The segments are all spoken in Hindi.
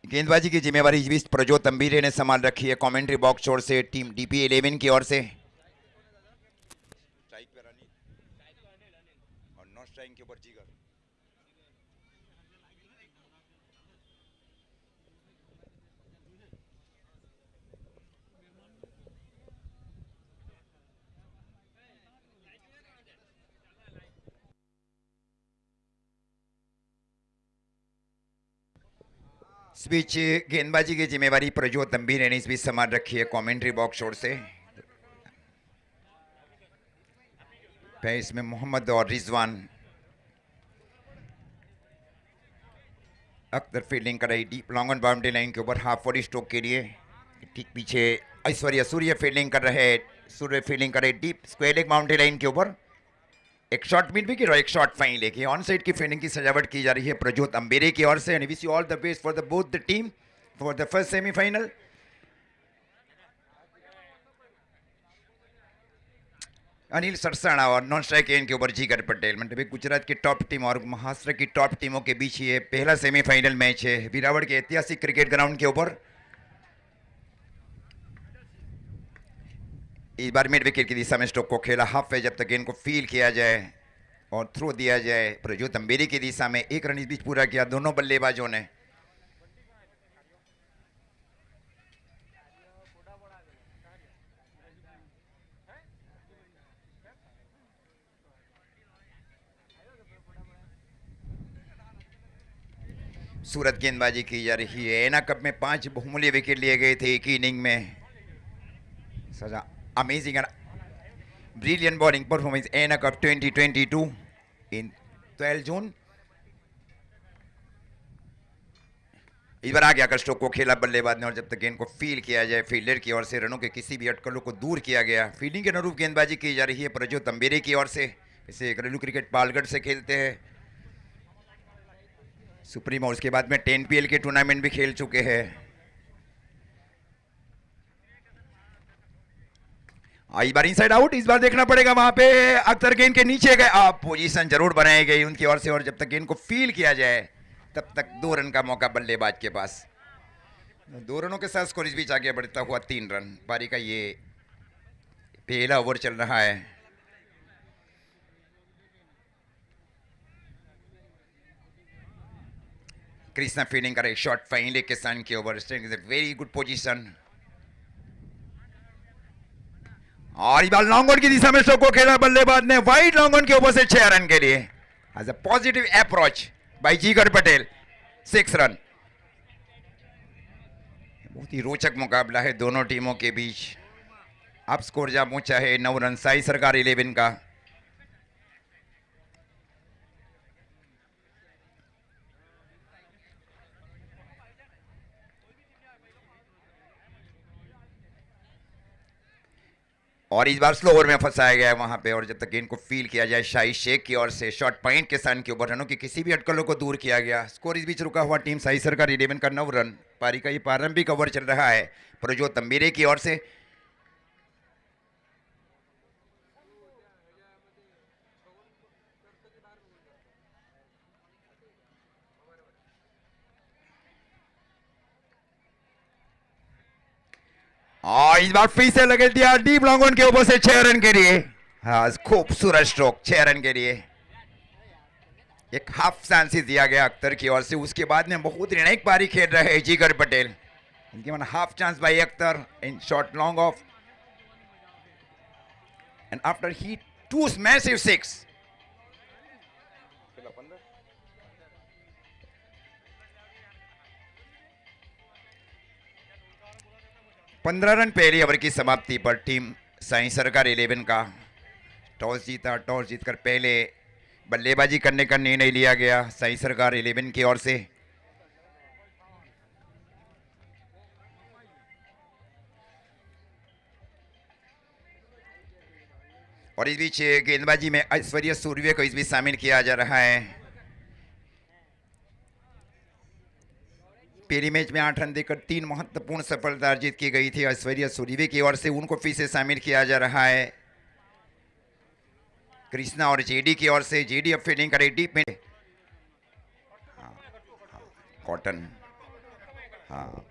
गेंदबाजी की जिम्मेवारी इस बीच प्रज्योत तंबीरे ने संभाल रखी है कमेंट्री बॉक्स ओर से टीम DP11 की ओर से। स्ट्राइक पे रनिंग और नॉन स्ट्राइक के ऊपर जीगर। इस बीच गेंदबाजी की जिम्मेवारी प्रज्योत तंबीरे ने इस बीच संभाल रखी है कमेंट्री बॉक्स ओर से। इसमें मोहम्मद और रिजवान अख्तर फील्डिंग कर रही deep long on boundary line के ऊपर हाफ वॉली स्ट्रोक के लिए। ठीक पीछे ऐश्वर्या सूर्य फील्डिंग कर रहे deep square leg boundary line के ऊपर। एक शॉट मिड विकेट और एक शॉट फाइन लेके ऑन साइड की फील्डिंग की सजावट की जा रही है प्रज्योत तंबीरे की ओर से। And wish you all the best for the both the team for the first semifinal. Anil Sarsana और नॉन स्ट्राइक एंड के ऊपर जीगर पटेल। मतलब गुजरात की टॉप टीम और महाराष्ट्र की टॉप टीमों के बीच ये पहला सेमीफाइनल मैच है वीरावड़ के ऐतिहासिक क्रिकेट ग्राउंड के ऊपर। इस बार मिड विकेट की दिशा में स्ट्रोक को खेला हाफ है जब तक गेंद को फील किया जाए और थ्रो दिया जाए प्रज्योत तंबीरे की दिशा में। एक रन इस बीच पूरा किया दोनों बल्लेबाजों ने। सूरत गेंदबाजी की जा रही है। एना कप में 5 बहुमूल्य विकेट लिए गए थे एक ही इनिंग में। सजा अमेजिंग ब्रिलियंट बॉलिंग परफॉर्मेंस एना कप 2022 इन 12 जून। इस बार आगे आकर स्ट्रोक को खेला बल्लेबाज ने और जब तक गेंद को फील किया जाए फील्डर की ओर से रनों के किसी भी अटकलों को दूर किया गया। फील्डिंग के अनुरूप गेंदबाजी की जा रही है प्रज्योत तंबीरे की ओर से। इसे घरेलू क्रिकेट पालगढ़ से खेलते हैं सुप्रीम और उसके बाद में 10 PL के टूर्नामेंट भी खेल चुके हैं। इस बार इनसाइड आउट। इस बार देखना पड़ेगा वहां पे अख्तर गेंद के नीचे गए। आप पोजीशन जरूर बनाई गई उनकी ओर से और जब तक गेंद को फील किया जाए तब तक 2 रन का मौका बल्लेबाज के पास। 2 रनों के साथ स्कोर इस बीच आगे बढ़ता हुआ 3 रन। पारी का ये पहला ओवर चल रहा है। कृष्णा फील्डिंग कर एक शॉट फाइन लेग के सन के ओवर। वेरी गुड पोजीशन और इस बार लॉन्ग ऑन की दिशा में स्ट्रोक को खेला बल्लेबाज ने वाइड लॉन्ग ऑन के ऊपर से 6 रन के लिए। As a positive approach by Jigar Patel 6 run. बहुत ही रोचक मुकाबला है दोनों टीमों के बीच। अब स्कोर जहां पहुंचा है 9 रन साई सरकार 11 का। और इस बार स्लो ओवर में फंसाया गया है वहां पे और जब तक गेंद को फील किया जाए शाही शेख की ओर से शॉट पॉइंट के सन के ऊपर रनों की किसी भी अटकलों को दूर किया गया। स्कोर इस बीच रुका हुआ टीम साई सरकार 11 का 9 रन। पारी का ये प्रारंभिक ओवर चल रहा है प्रज्योत तंबीरे की ओर से। और इस बार फिर से लगे दिया डीप लॉन्ग ऑन के ऊपर से 6 रन के लिए। हाँ खूबसूरत स्ट्रोक 6 रन के लिए। एक हाफ चांसेस दिया गया अख्तर की ओर से। उसके बाद में बहुत निर्णायक पारी खेल रहे हैं जीगर पटेल। इनके मन half chance by Akhtar in short long off and after he 2 massive 6। 15 run पहली ओवर की समाप्ति पर टीम साई सरकार 11 का टॉस जीता। टॉस जीतकर पहले बल्लेबाजी करने का निर्णय लिया गया साई सरकार 11 की ओर से। और इस बीच गेंदबाजी में ऐश्वर्या सूर्य को इस बीच शामिल किया जा रहा है। पहली मैच में 8 रन देकर 3 महत्वपूर्ण सफलता अर्जित की गई थी ऐश्वर्या सूर्य की ओर से। उनको फिर से शामिल किया जा रहा है कृष्णा और जेडी की ओर से। जेडी अब फील्डिंग करे डीप में। कॉटन हाँ,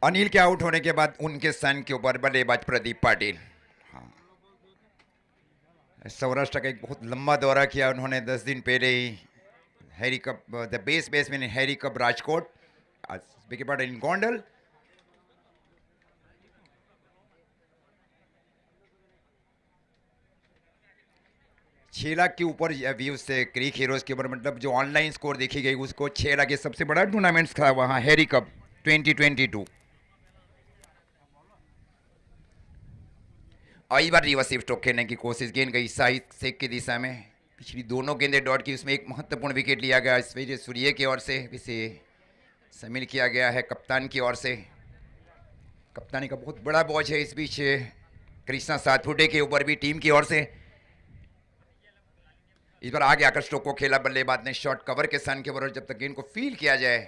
अनिल के आउट होने के बाद उनके सन के ऊपर बल्लेबाज प्रदीप पाटिल। हाँ, सौराष्ट्र का एक बहुत लंबा दौरा किया उन्होंने 10 दिन पहले ही। Harry cup, the best batsman in Harry cup Rajkot, wicket part in Gondal. छह लाख के ऊपर व्यूज से क्रिक हीरोज के ऊपर, मतलब जो ऑनलाइन स्कोर देखी गई उसको 6 लाख, ये सबसे बड़ा टूर्नामेंट था वहाँ हैरी कप 2022। और इस बार रिवर्स स्ट्रोक खेलने की कोशिश, गेंद गई शाहिद शेख की दिशा में, पिछली दोनों गेंदें डॉट की, उसमें एक महत्वपूर्ण विकेट लिया गया ऐश्वर्या सूर्य की ओर से, इसे शामिल किया गया है कप्तान की ओर से। कप्तानी का बहुत बड़ा बोझ है इस बीच कृष्णा सातपुटे के ऊपर भी टीम की ओर से। इस बार आगे आकर स्ट्रोक को खेला, बल्लेबाज ने शॉट कवर के सन के बराबर, जब तक गेंद को फील किया जाए।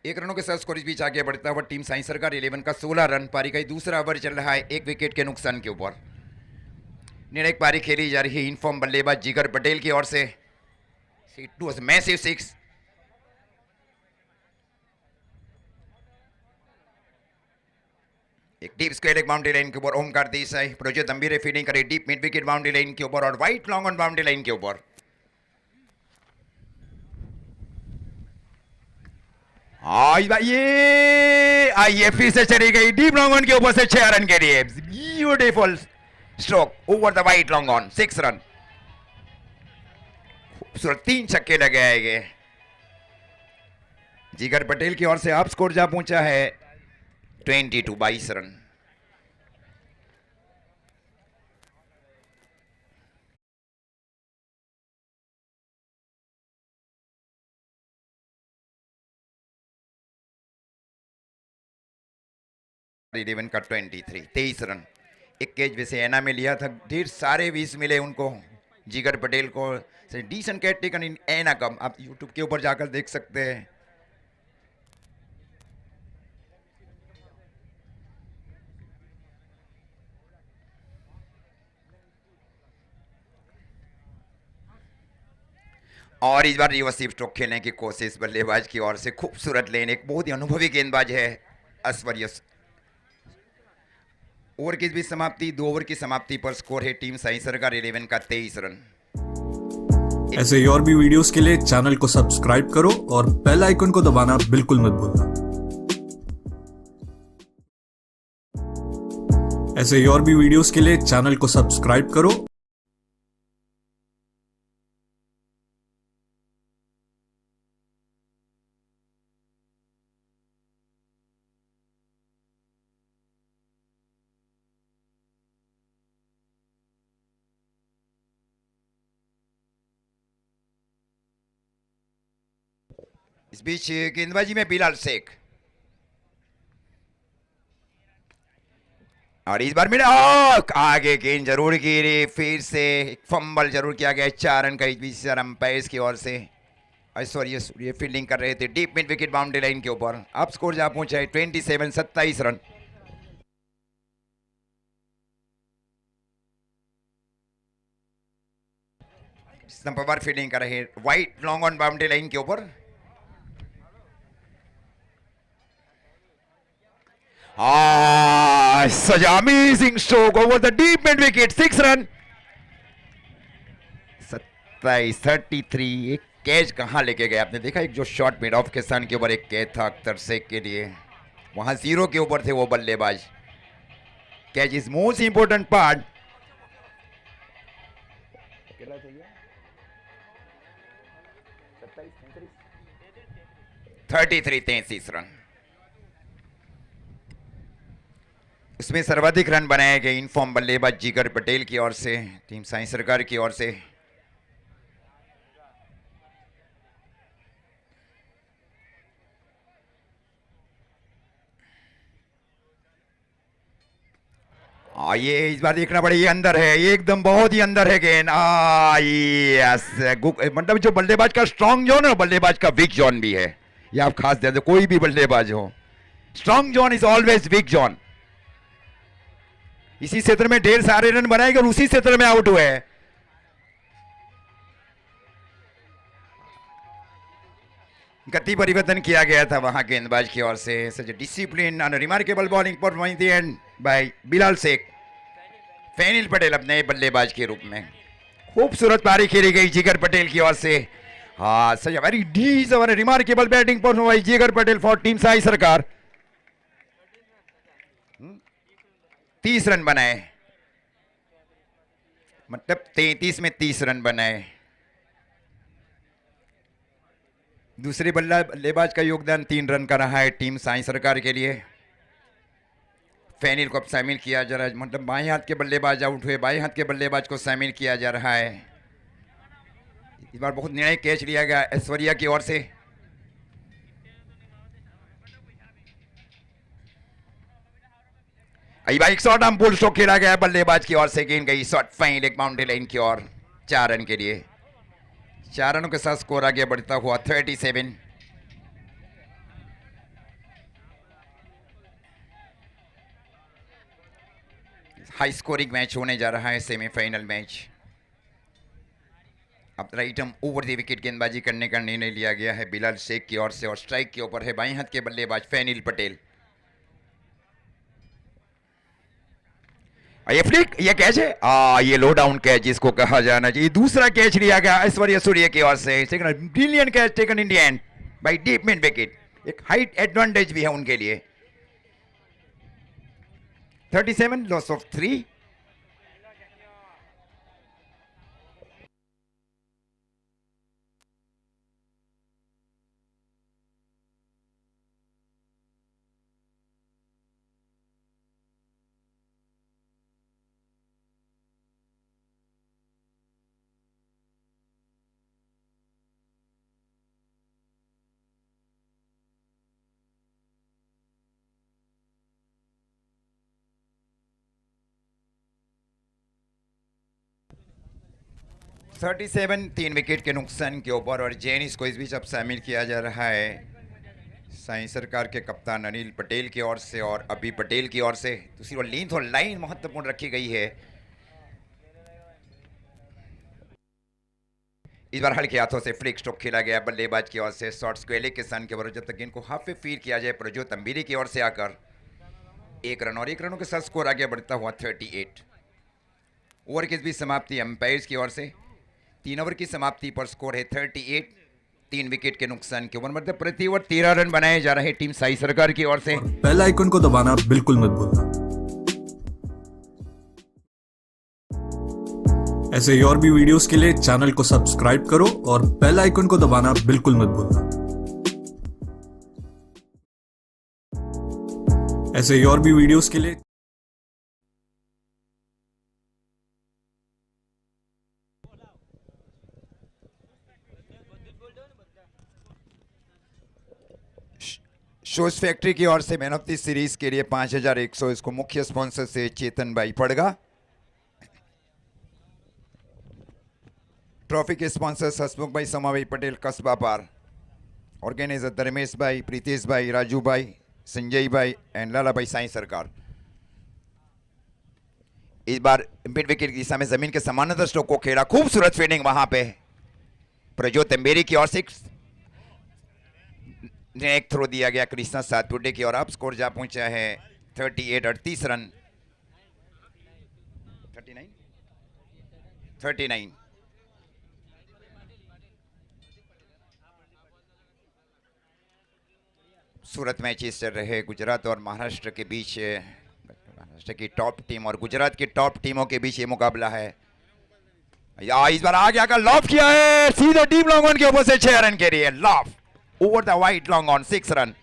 1 रनों के साथ स्कोर इस बीच आगे बढ़ता हुआ टीम साई सरकार 11 का 16 रन। पारी का दूसरा ओवर चल रहा है 1 विकेट के नुकसान के ऊपर। निर्णायक पारी खेली जा रही है इनफॉर्म बल्लेबाज जिगर पटेल की ओर से। It was massive 6। एक डीप स्क्वायर, एक बाउंड्री लाइन के ऊपर ओमकार देसाई, प्रोजेक्ट गंभीर फील्डिंग करे deep mid wicket boundary line के ऊपर और white long on boundary line के ऊपर। ये आइए फिर से चली गई डीप लॉन्ग ऑन के ऊपर से 6 रन के लिए। Beautiful stroke over the white long on, 6 run. खूबसूरत 3 छक्के लगाए गए। जिगर पटेल की ओर से आप स्कोर जा पहुंचा है 22 रन। इलेवन का 23 रन। एक कैच वैसे एना में लिया था, ढेर सारे 20 मिले उनको जिगर पटेल को। डिसेंट कैच टेकन इन एना कम, आप यूट्यूब के ऊपर जाकर देख सकते हैं। और इस बार रिवर्स स्ट्रोक खेलने की कोशिश बल्लेबाज की ओर से, खूबसूरत लेन, एक बहुत ही अनुभवी गेंदबाज है ऐश्वर्या। ओवर की भी समाप्ति, 2 ओवर की समाप्ति पर स्कोर है टीम साई सरकार 11 का 23 रन। ऐसे ही और भी वीडियोस के लिए चैनल को सब्सक्राइब करो और बेल आइकन को दबाना बिल्कुल मत भूलना। ऐसे ही और भी वीडियोस के लिए चैनल को सब्सक्राइब करो। इस बीच गेंदबाजी में बिलाल शेख, और इस बार मिला आगे गेंद जरूर गिरी, फिर से एक फंबल जरूर किया गया। 4 रन का इस बीच अंपायर की ओर से। ऐश्वर्या सूर्य फील्डिंग कर रहे थे deep mid wicket boundary line के ऊपर। अब स्कोर जा पहुंचा है 27 रन। स्टंप पर फील्डिंग कर रहे white long on boundary line के ऊपर। such amazing stroke over the deep mid wicket, 6 run. 27-33। एक कैच कहां लेके गए आपने देखा, एक जो शॉट मिड ऑफ के सन के ऊपर एक कैच था अख्तर शेख के लिए, वहां 0 के ऊपर थे वो बल्लेबाज। Catch is most important part. 33 run. उसमें सर्वाधिक रन बनाए गए इनफॉर्म बल्लेबाज जिगर पटेल की ओर से, टीम साई सरकार की ओर से। ये इस बार देखना पड़ेगा, ये अंदर है, ये एकदम बहुत ही अंदर है गेंद। यस, मतलब जो बल्लेबाज का स्ट्रॉन्ग जोन है, बल्लेबाज का वीक जोन भी है। ये आप खास ध्यान दें, कोई भी बल्लेबाज हो, strong zone is always week zone. इसी क्षेत्र में ढेर सारे रन बनाएंगे और उसी क्षेत्र में आउट हुए। गति परिवर्तन किया गया था वहां गेंदबाज की ओर से। Such discipline and remarkable bowling performance and by Bilal Sheikh. Fenil Patel अपने बल्लेबाज के रूप में खूबसूरत पारी खेली गई जिगर पटेल की ओर से। हाँ, सच वेरी डीज और रिमार्केबल बैटिंग परफॉर्मेंस जिगर पटेल फॉर टीम साई सरकार। 30 रन बनाए, मतलब 33 में 30 रन बनाए। दूसरे बल्लेबाज का योगदान 3 रन का रहा है टीम साई सरकार के लिए। फैनिल को अब शामिल किया जा रहा है, मतलब बाएं हाथ के बल्लेबाज आउट हुए, बाएं हाथ के बल्लेबाज को शामिल किया जा रहा है। इस बार बहुत निर्णायक कैच लिया गया ऐश्वर्या की ओर से। एक शॉट हम पुल स्ट्रोक खेला गया बल्लेबाज की ओर से, गेंद गई शॉट फाइन एक बाउंड्री लाइन की ओर 4 रन के लिए। 4 रनों के साथ स्कोर आगे बढ़ता हुआ 37। हाई स्कोरिंग मैच होने जा रहा है, सेमीफाइनल मैच। अब राइट हम ओवर द विकेट गेंदबाजी करने का निर्णय लिया गया है बिलाल शेख की ओर से और स्ट्राइक के ऊपर है बाएं हाथ के बल्लेबाज फैनिल पटेल। ये फ्लिक, ये कैच है, ये लो डाउन कैच जिसको कहा जाना चाहिए। दूसरा कैच लिया गया ऐश्वर्या सूर्य की ओर से। Brilliant catch taken in the end by deep mid wicket. एक हाइट एडवांटेज भी है उनके लिए। 37 लॉस ऑफ 3। (37) 3 विकेट के नुकसान के ऊपर और जेनिस को इस बीच अब शामिल किया जा रहा है साई सरकार के कप्तान अनिल पटेल की ओर से और अभी पटेल की ओर से। दूसरी ओर लेंथ और लाइन महत्वपूर्ण रखी गई है। इस बार हल्के हाथों से फ्लिक स्ट्रोक खेला गया बल्लेबाज की ओर से। शॉर्ट स्क्वेलिक के सन के ऊपर जब तक गेंद को हाफ पे फील किया जाए प्रज्योत तंबीरी की ओर से आकर 1 रन और 1 रनों के साथ स्कोर आगे बढ़ता हुआ 38। ओवर की भी समाप्ति अंपायर्स की ओर से। 3 ओवर की समाप्ति पर स्कोर है 38। 3 विकेट के नुकसान के ओवर, मतलब प्रति ओवर 13 रन बनाए जा रहे टीम साई सरकार की ओर से। बेल आइकन को दबाना बिल्कुल मत भूलना। ऐसे ही और भी वीडियोस के लिए चैनल को सब्सक्राइब करो और बेल आइकन को दबाना बिल्कुल मत भूलना। ऐसे ही और भी वीडियोस के लिए शूज फैक्ट्री की ओर से मैन ऑफ द सीरीज के लिए 5100, इसको मुख्य स्पॉन्सर से चेतन भाई पड़गा। ट्रॉफी के स्पॉन्सर्स हसमुख भाई, समा भाई पटेल कस्बा पार। ऑर्गेनाइजर धर्मेश भाई, प्रीतेश भाई, राजू भाई, संजय भाई एंड लाला भाई साई सरकार। इस बार मिड विकेट की दिशा में जमीन के समानांतर स्ट्रोक को खेला, खूबसूरत फील्डिंग वहां पे प्रज्योत तंबेरी की ओर से। एक थ्रो दिया गया कृष्णा सातपुटे की और अब स्कोर जा पहुंचा है 38 38 रन 39। सूरत मैचेस चल रहे गुजरात और महाराष्ट्र के बीच। महाराष्ट्र की टॉप टीम और गुजरात की टॉप टीमों के बीच ये मुकाबला है। या इस बार आगे आकर लॉफ किया है सीधे डीप लॉन्ग ऑन के ऊपर से 6 रन के लिए loaf over the wide long on 6 run.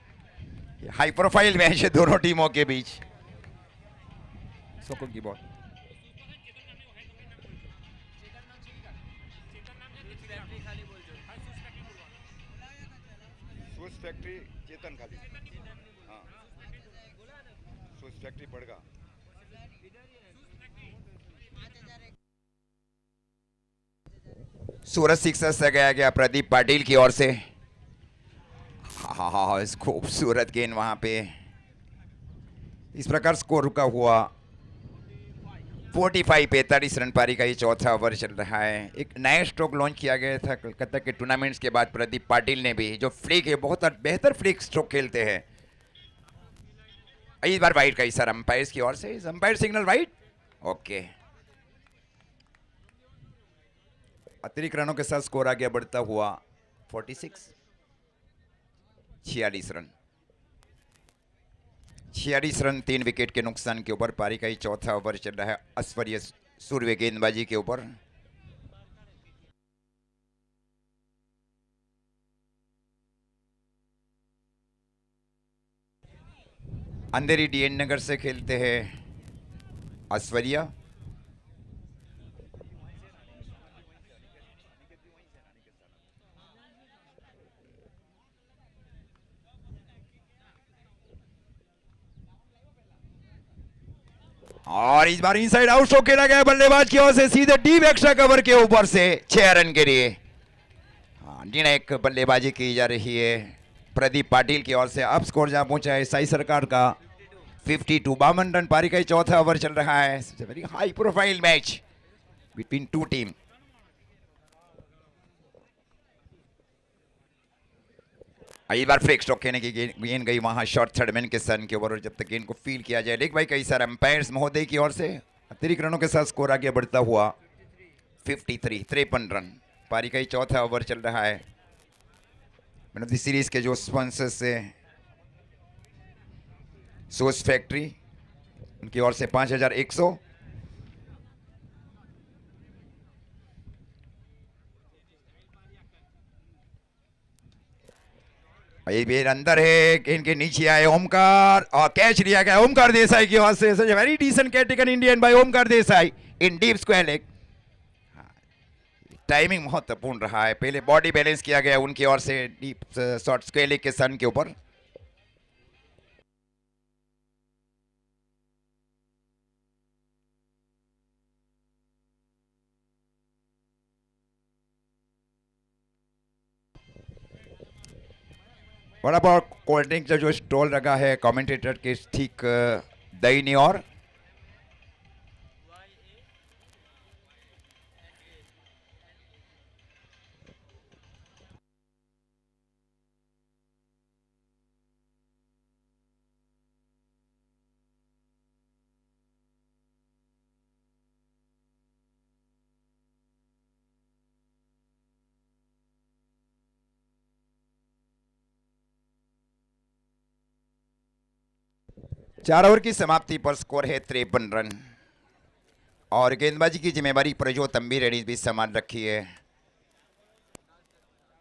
High profile match है दोनों टीमों के बीच। सोको की बॉल शूज फैक्ट्री चेतन खाली, हाँ शूज फैक्ट्री पड़गा। सूरज सिक्सर से गया प्रदीप पाटिल की ओर से। हाँ, खूबसूरत गेंद वहां पे। इस प्रकार स्कोर रुका हुआ 45 रन पारी का ये चौथा ओवर चल रहा है। एक नया स्ट्रोक लॉन्च किया गया था कलकत्ता के टूर्नामेंट्स के बाद प्रदीप पाटिल ने भी, जो फ्लिक है, बहुत बेहतर फ्लिक स्ट्रोक खेलते हैं। इस बार वाइड का इशारा अंपायर की ओर से, अंपायर सिग्नल वाइड। ओके, अतिरिक्त रनों के साथ स्कोर आगे बढ़ता हुआ 46 रन। 46 रन 3 विकेट के नुकसान के ऊपर पारी का ही चौथा ओवर चल रहा है ऐश्वर्य सूर्य गेंदबाजी के ऊपर। अंधेरी डीएन नगर से खेलते हैं ऐश्वर्या। और इस बार इनसाइड आउट स्ट्रोक खेला गया बल्लेबाज की ओर से, सीधे डीप एक्स्ट्रा कवर के ऊपर से 6 रन के लिए। निर्णायक बल्लेबाजी की जा रही है प्रदीप पाटिल की ओर से। अब स्कोर जहां पहुंचा है साई सरकार का 52 रन पारी का चौथा ओवर चल रहा है। Very high profile match between two team. इस बार फ्लिक स्ट्रोक खेलने की गेंद गई वहां शॉर्ट थर्डमैन के सन के ऊपर, और जब तक गेंद को फील किया जाए लेग भाई कई सारे अंपायर्स महोदय की ओर से। अतिरिक्त रनों के साथ स्कोर आगे बढ़ता हुआ 53 रन पारी का चौथा ओवर चल रहा है। मैन ऑफ द सीरीज के जो स्पॉन्सर्स से सोस फैक्ट्री, उनकी ओर से 5100। बेर अंदर है, गेंद के नीचे आए ओमकार और कैच लिया गया ओमकार देसाई की ओर से। Very decent catch taken Indian by Omkar Desai in deep square leg. Timing महत्वपूर्ण रहा है, पहले बॉडी बैलेंस किया गया उनकी ओर से डीप शॉर्ट स्क्वायर लेग के सन के ऊपर। बड़ा बहुत कोल्ड ड्रिंक का जो स्टॉल लगा है कमेंटेटर के ठीक दाहिनी ओर। चार ओवर की समाप्ति पर स्कोर है 53 रन और गेंदबाजी की जिम्मेवारी प्रजो तंबीर ने भी संभाल रखी है।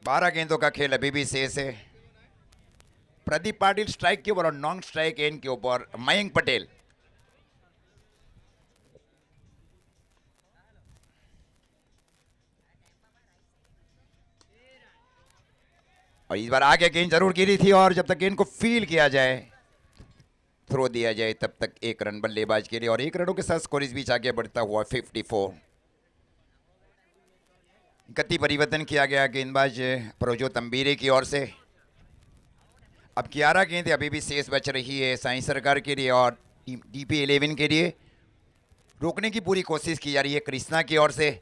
12 गेंदों का खेल अभी भी शेष है। प्रदीप पाटिल स्ट्राइक के ऊपर और नॉन स्ट्राइक एंड के ऊपर मयंक पटेल। और इस बार आगे गेंद जरूर गिरी थी और जब तक गेंद को फील किया जाए, थ्रो दिया जाए, तब तक 1 रन बल्लेबाज के लिए और 1 रनों के साथ स्कोर इस बीच आगे बढ़ता हुआ 54। गति परिवर्तन किया गया गेंदबाज प्रजो तंबीरे की ओर से। अब 11 गेंदें अभी भी शेष बच रही है साई सरकार के लिए और डीपी 11 के लिए। रोकने की पूरी कोशिश की जा रही है कृष्णा की ओर से।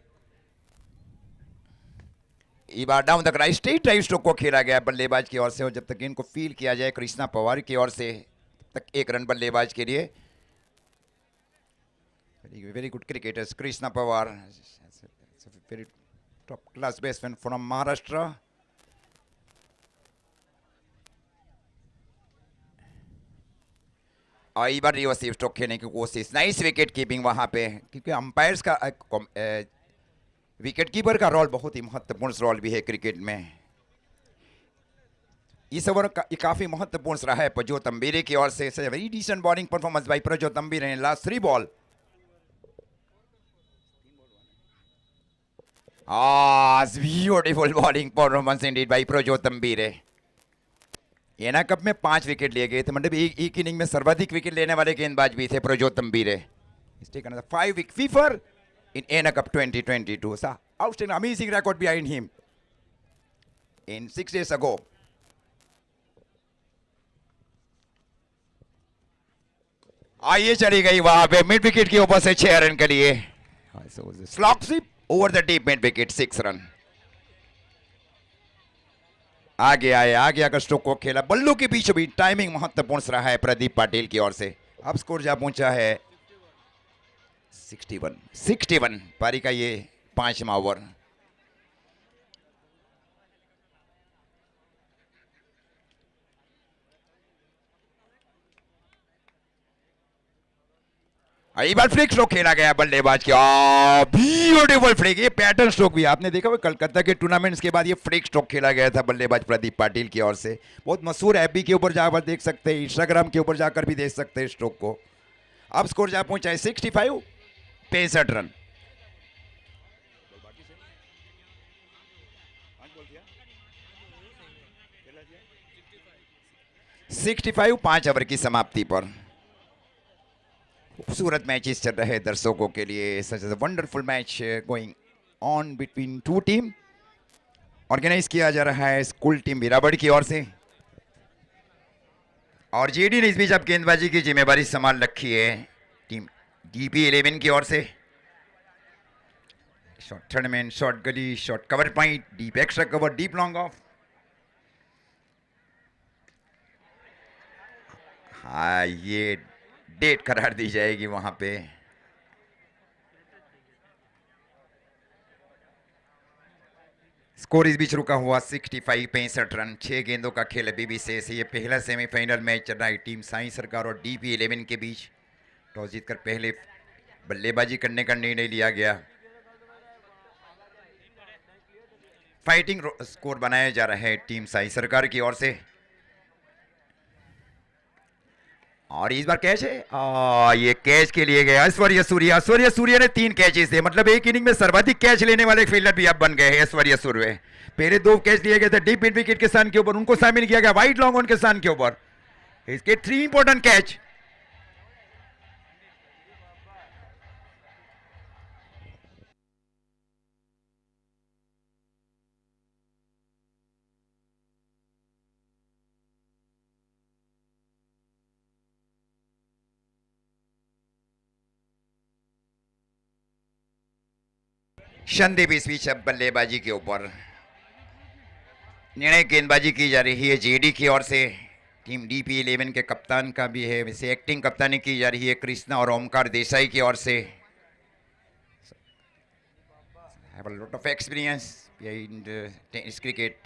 ये बार डाउन तक स्ट्रेट ड्राइव स्ट्रोक को खेला गया बल्लेबाज की ओर से और जब तक गेंद को फील किया जाए कृष्णा पवार की ओर से, तक 1 रन बल्लेबाज के लिए। Very good cricketers Krishna Pawar, very top class batsman from Maharashtra. और इस बार रिवर्सिव स्ट्रोक खेलने की कोशिश, नाइस विकेट कीपिंग वहां पे, क्योंकि अंपायर्स का विकेट कीपर का रोल बहुत ही महत्वपूर्ण रोल भी है क्रिकेट में। इस ओवर काफी महत्वपूर्ण रहा है प्रजो तंबीरे की ओर से। Very decent bowling performance by Prajo Tambire. Last 3 ball beautiful bowling performance indeed by Prajo Tambire. Ena cup में 5 विकेट लिए गए थे, मतलब एक इनिंग में सर्वाधिक विकेट लेने वाले गेंदबाज भी थे प्रजो तंबीरे। 5 wicket Pfeiffer in ANA Cup 2022. outstanding, amazing record behind him in 6 days ago. आइए चली गई वहां पे मिड विकेट के ऊपर से 6 रन के लिए slog sweep over the deep mid wicket 6 run. आगे आए, आगे आकर स्ट्रोक को खेला, बल्लू के बीच भी टाइमिंग महत्वपूर्ण रहा है प्रदीप पाटिल की ओर से। अब स्कोर जा पहुंचा है 61 पारी का ये 5वां ओवर। एक बार फ्लिक स्ट्रोक खेला गया बल्लेबाज की, ब्यूटीफुल फ्लिक। ये पैटर्न स्ट्रोक भी आपने देखा, कलकत्ता के टूर्नामेंट्स के बाद ये फ्लिक स्ट्रोक खेला गया था बल्लेबाज प्रदीप पाटिल की ओर से। बहुत मशहूर एफबी के ऊपर जाकर देख सकते हैं, इंस्टाग्राम के ऊपर जाकर भी देख सकते हैं स्ट्रोक को। अब स्कोर जा पहुंचा है 65 रन। (65) 5 ओवर की समाप्ति पर खूबसूरत मैचेस चल रहे दर्शकों के लिए। Such a wonderful match going on between two team. Organise किया जा रहा है स्कूल टीम बीराबड़ की ओर से, और जेडी ने इस बीच अब गेंदबाजी की जिम्मेदारी संभाल रखी है टीम DP11 की ओर से। शॉट थर्ड मैन, शॉट गली, shot cover point, deep extra cover, deep long off. हाँ, ये डेट करार दी जाएगी वहां पे। स्कोर इस बीच रुका हुआ 65 रन। 6 गेंदों का खेल अभी भी शेष है। ये पहला सेमीफाइनल मैच चल रहा है टीम साई सरकार और DP11 के बीच। टॉस जीतकर पहले बल्लेबाजी करने का निर्णय लिया गया। फाइटिंग स्कोर बनाया जा रहा है टीम साई सरकार की ओर से, और इस बार कैच है। ये कैच के लिए गया ऐश्वर्य सूर्य ने 3 कैचेस थे, मतलब एक इनिंग में सर्वाधिक कैच लेने वाले फील्डर भी अब बन गए हैं ऐश्वर्य सूर्य। पहले 2 कैच लिए गए थे डीप मिड विकेट के स्थान के ऊपर, उनको शामिल किया गया वाइड लॉन्ग ऑन के स्थान के ऊपर। इसके 3 इंपॉर्टेंट कैच। संदीप इस बीच अब बल्लेबाजी के ऊपर। निर्णय गेंदबाजी की जा रही है जेडी की ओर से। टीम DP11 के कप्तान का भी है, वैसे एक्टिंग कप्तानी की जा रही है कृष्णा और ओमकार देसाई की ओर से। Have a lot of experience in tennis cricket.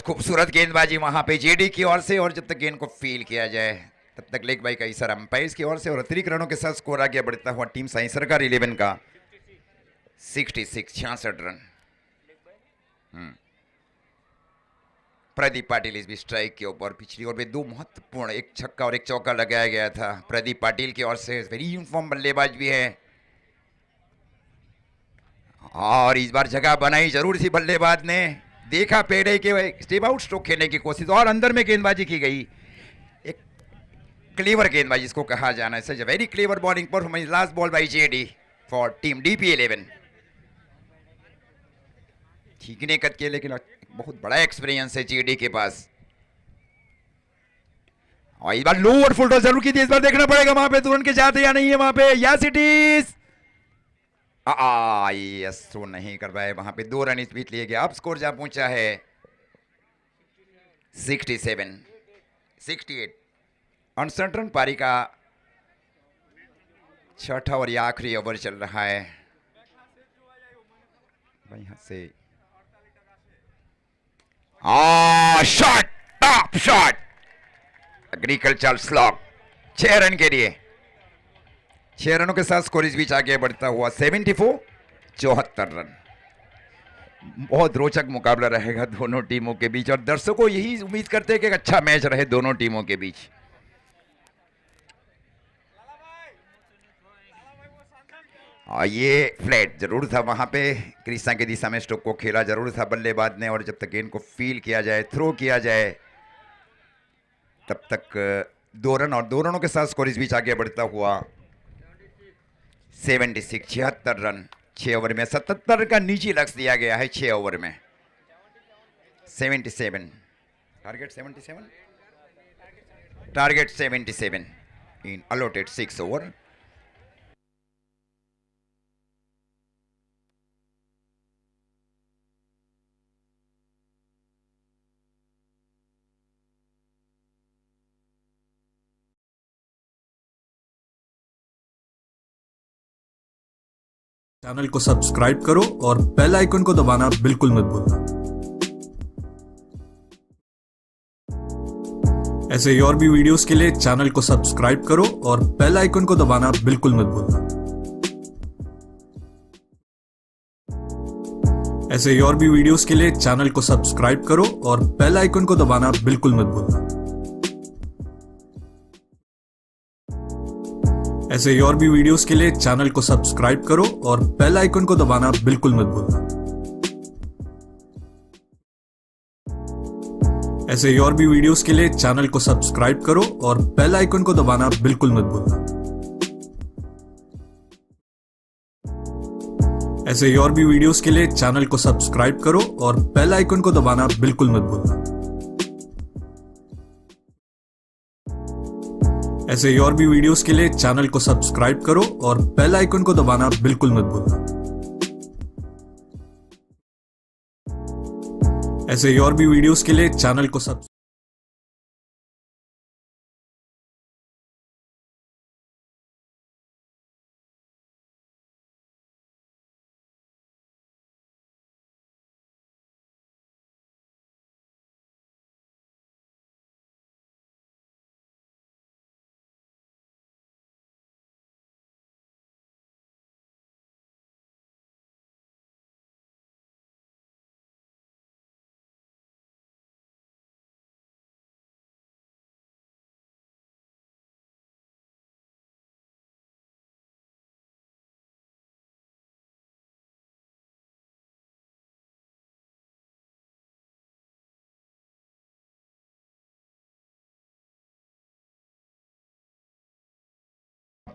खूबसूरत गेंदबाजी वहां पे जेडी की ओर से, और जब तक गेंद को फील किया जाए तब तक लेग बाई का इशारा अंपायर्स की ओर से, और अतिरिक्त रनों के साथ स्कोर आगे बढ़ता हुआ टीम साई सरकार 11 का 66 रन। प्रदीप पाटिल इस भी स्ट्राइक के ऊपर। पिछली ओवर में 2 महत्वपूर्ण, एक छक्का और एक चौका लगाया गया था प्रदीप पाटिल की ओर से। वेरी यूनिफॉर्म बल्लेबाज भी है, और इस बार जगह बनाई जरूर थी बल्लेबाज ने। देखा पेड़े के स्टेप आउट स्ट्रोक खेलने की कोशिश, और अंदर में गेंदबाजी की गई। एक क्लेवर गेंदबाजी इसको कहा जाना है। Such very clever bowling performance last ball by JD for team DP11। ठीक नहीं कद के, लेकिन बहुत बड़ा एक्सपीरियंस है जेडी के पास। और इस बार लोअर फुल टॉस जरूर की थी, इस बार देखना पड़ेगा वहां पे तुरंत के जाते या नहीं है वहां पे। यस इट इज, यस तो नहीं कर पाए वहां पे। 2 रन इस बीच लिए गए। अब स्कोर जा पहुंचा है 68 68 पारी का 6ठा और यह आखिरी ओवर चल रहा है। यहां से shot, top shot, agriculture slog 6 run के लिए। 6 रनों के साथ स्कोर इस बीच आगे बढ़ता हुआ 74 रन। बहुत रोचक मुकाबला रहेगा दोनों टीमों के बीच, और दर्शकों यही उम्मीद करते हैं कि एक अच्छा मैच रहे दोनों टीमों के बीच। और ये फ्लैट जरूर था वहां पे, कृष्णा की दिशा में स्ट्रोक को खेला जरूर था बल्लेबाज ने, और जब तक गेंद को फील किया जाए, थ्रो किया जाए, तब तक 2 रन, और 2 रनों के साथ स्कोर इस बीच आगे बढ़ता हुआ 76 76 रन 6 ओवर में। 77 का निजी लक्ष्य दिया गया है 6 ओवर में। 77 टारगेट 77 टारगेट 77 इन allotted 6 ओवर। चैनल को सब्सक्राइब करो और बेल आइकन को दबाना बिल्कुल मत भूलना। ऐसे ही और भी वीडियोस के लिए चैनल को सब्सक्राइब करो और बेल आइकन को दबाना बिल्कुल मत भूलना। ऐसे ही और भी वीडियोस के लिए चैनल को सब्सक्राइब करो और बेल आइकन को दबाना बिल्कुल मत भूलना। ऐसे ही और भी वीडियोस के लिए चैनल को सब्सक्राइब करो और बेल आइकन को दबाना बिल्कुल मत भूलना। ऐसे ही और भी वीडियोस के लिए चैनल को सब्सक्राइब करो और बेल आइकन को दबाना बिल्कुल मत भूलना। ऐसे ही और भी वीडियोस के लिए चैनल को सब्सक्राइब करो और बेल आइकन को दबाना बिल्कुल मत भूलना। ऐसे ही और भी वीडियोस के लिए चैनल को सब्सक्राइब करो और बेल आइकन को दबाना बिल्कुल मत भूलना। ऐसे ही और भी वीडियोस के लिए चैनल को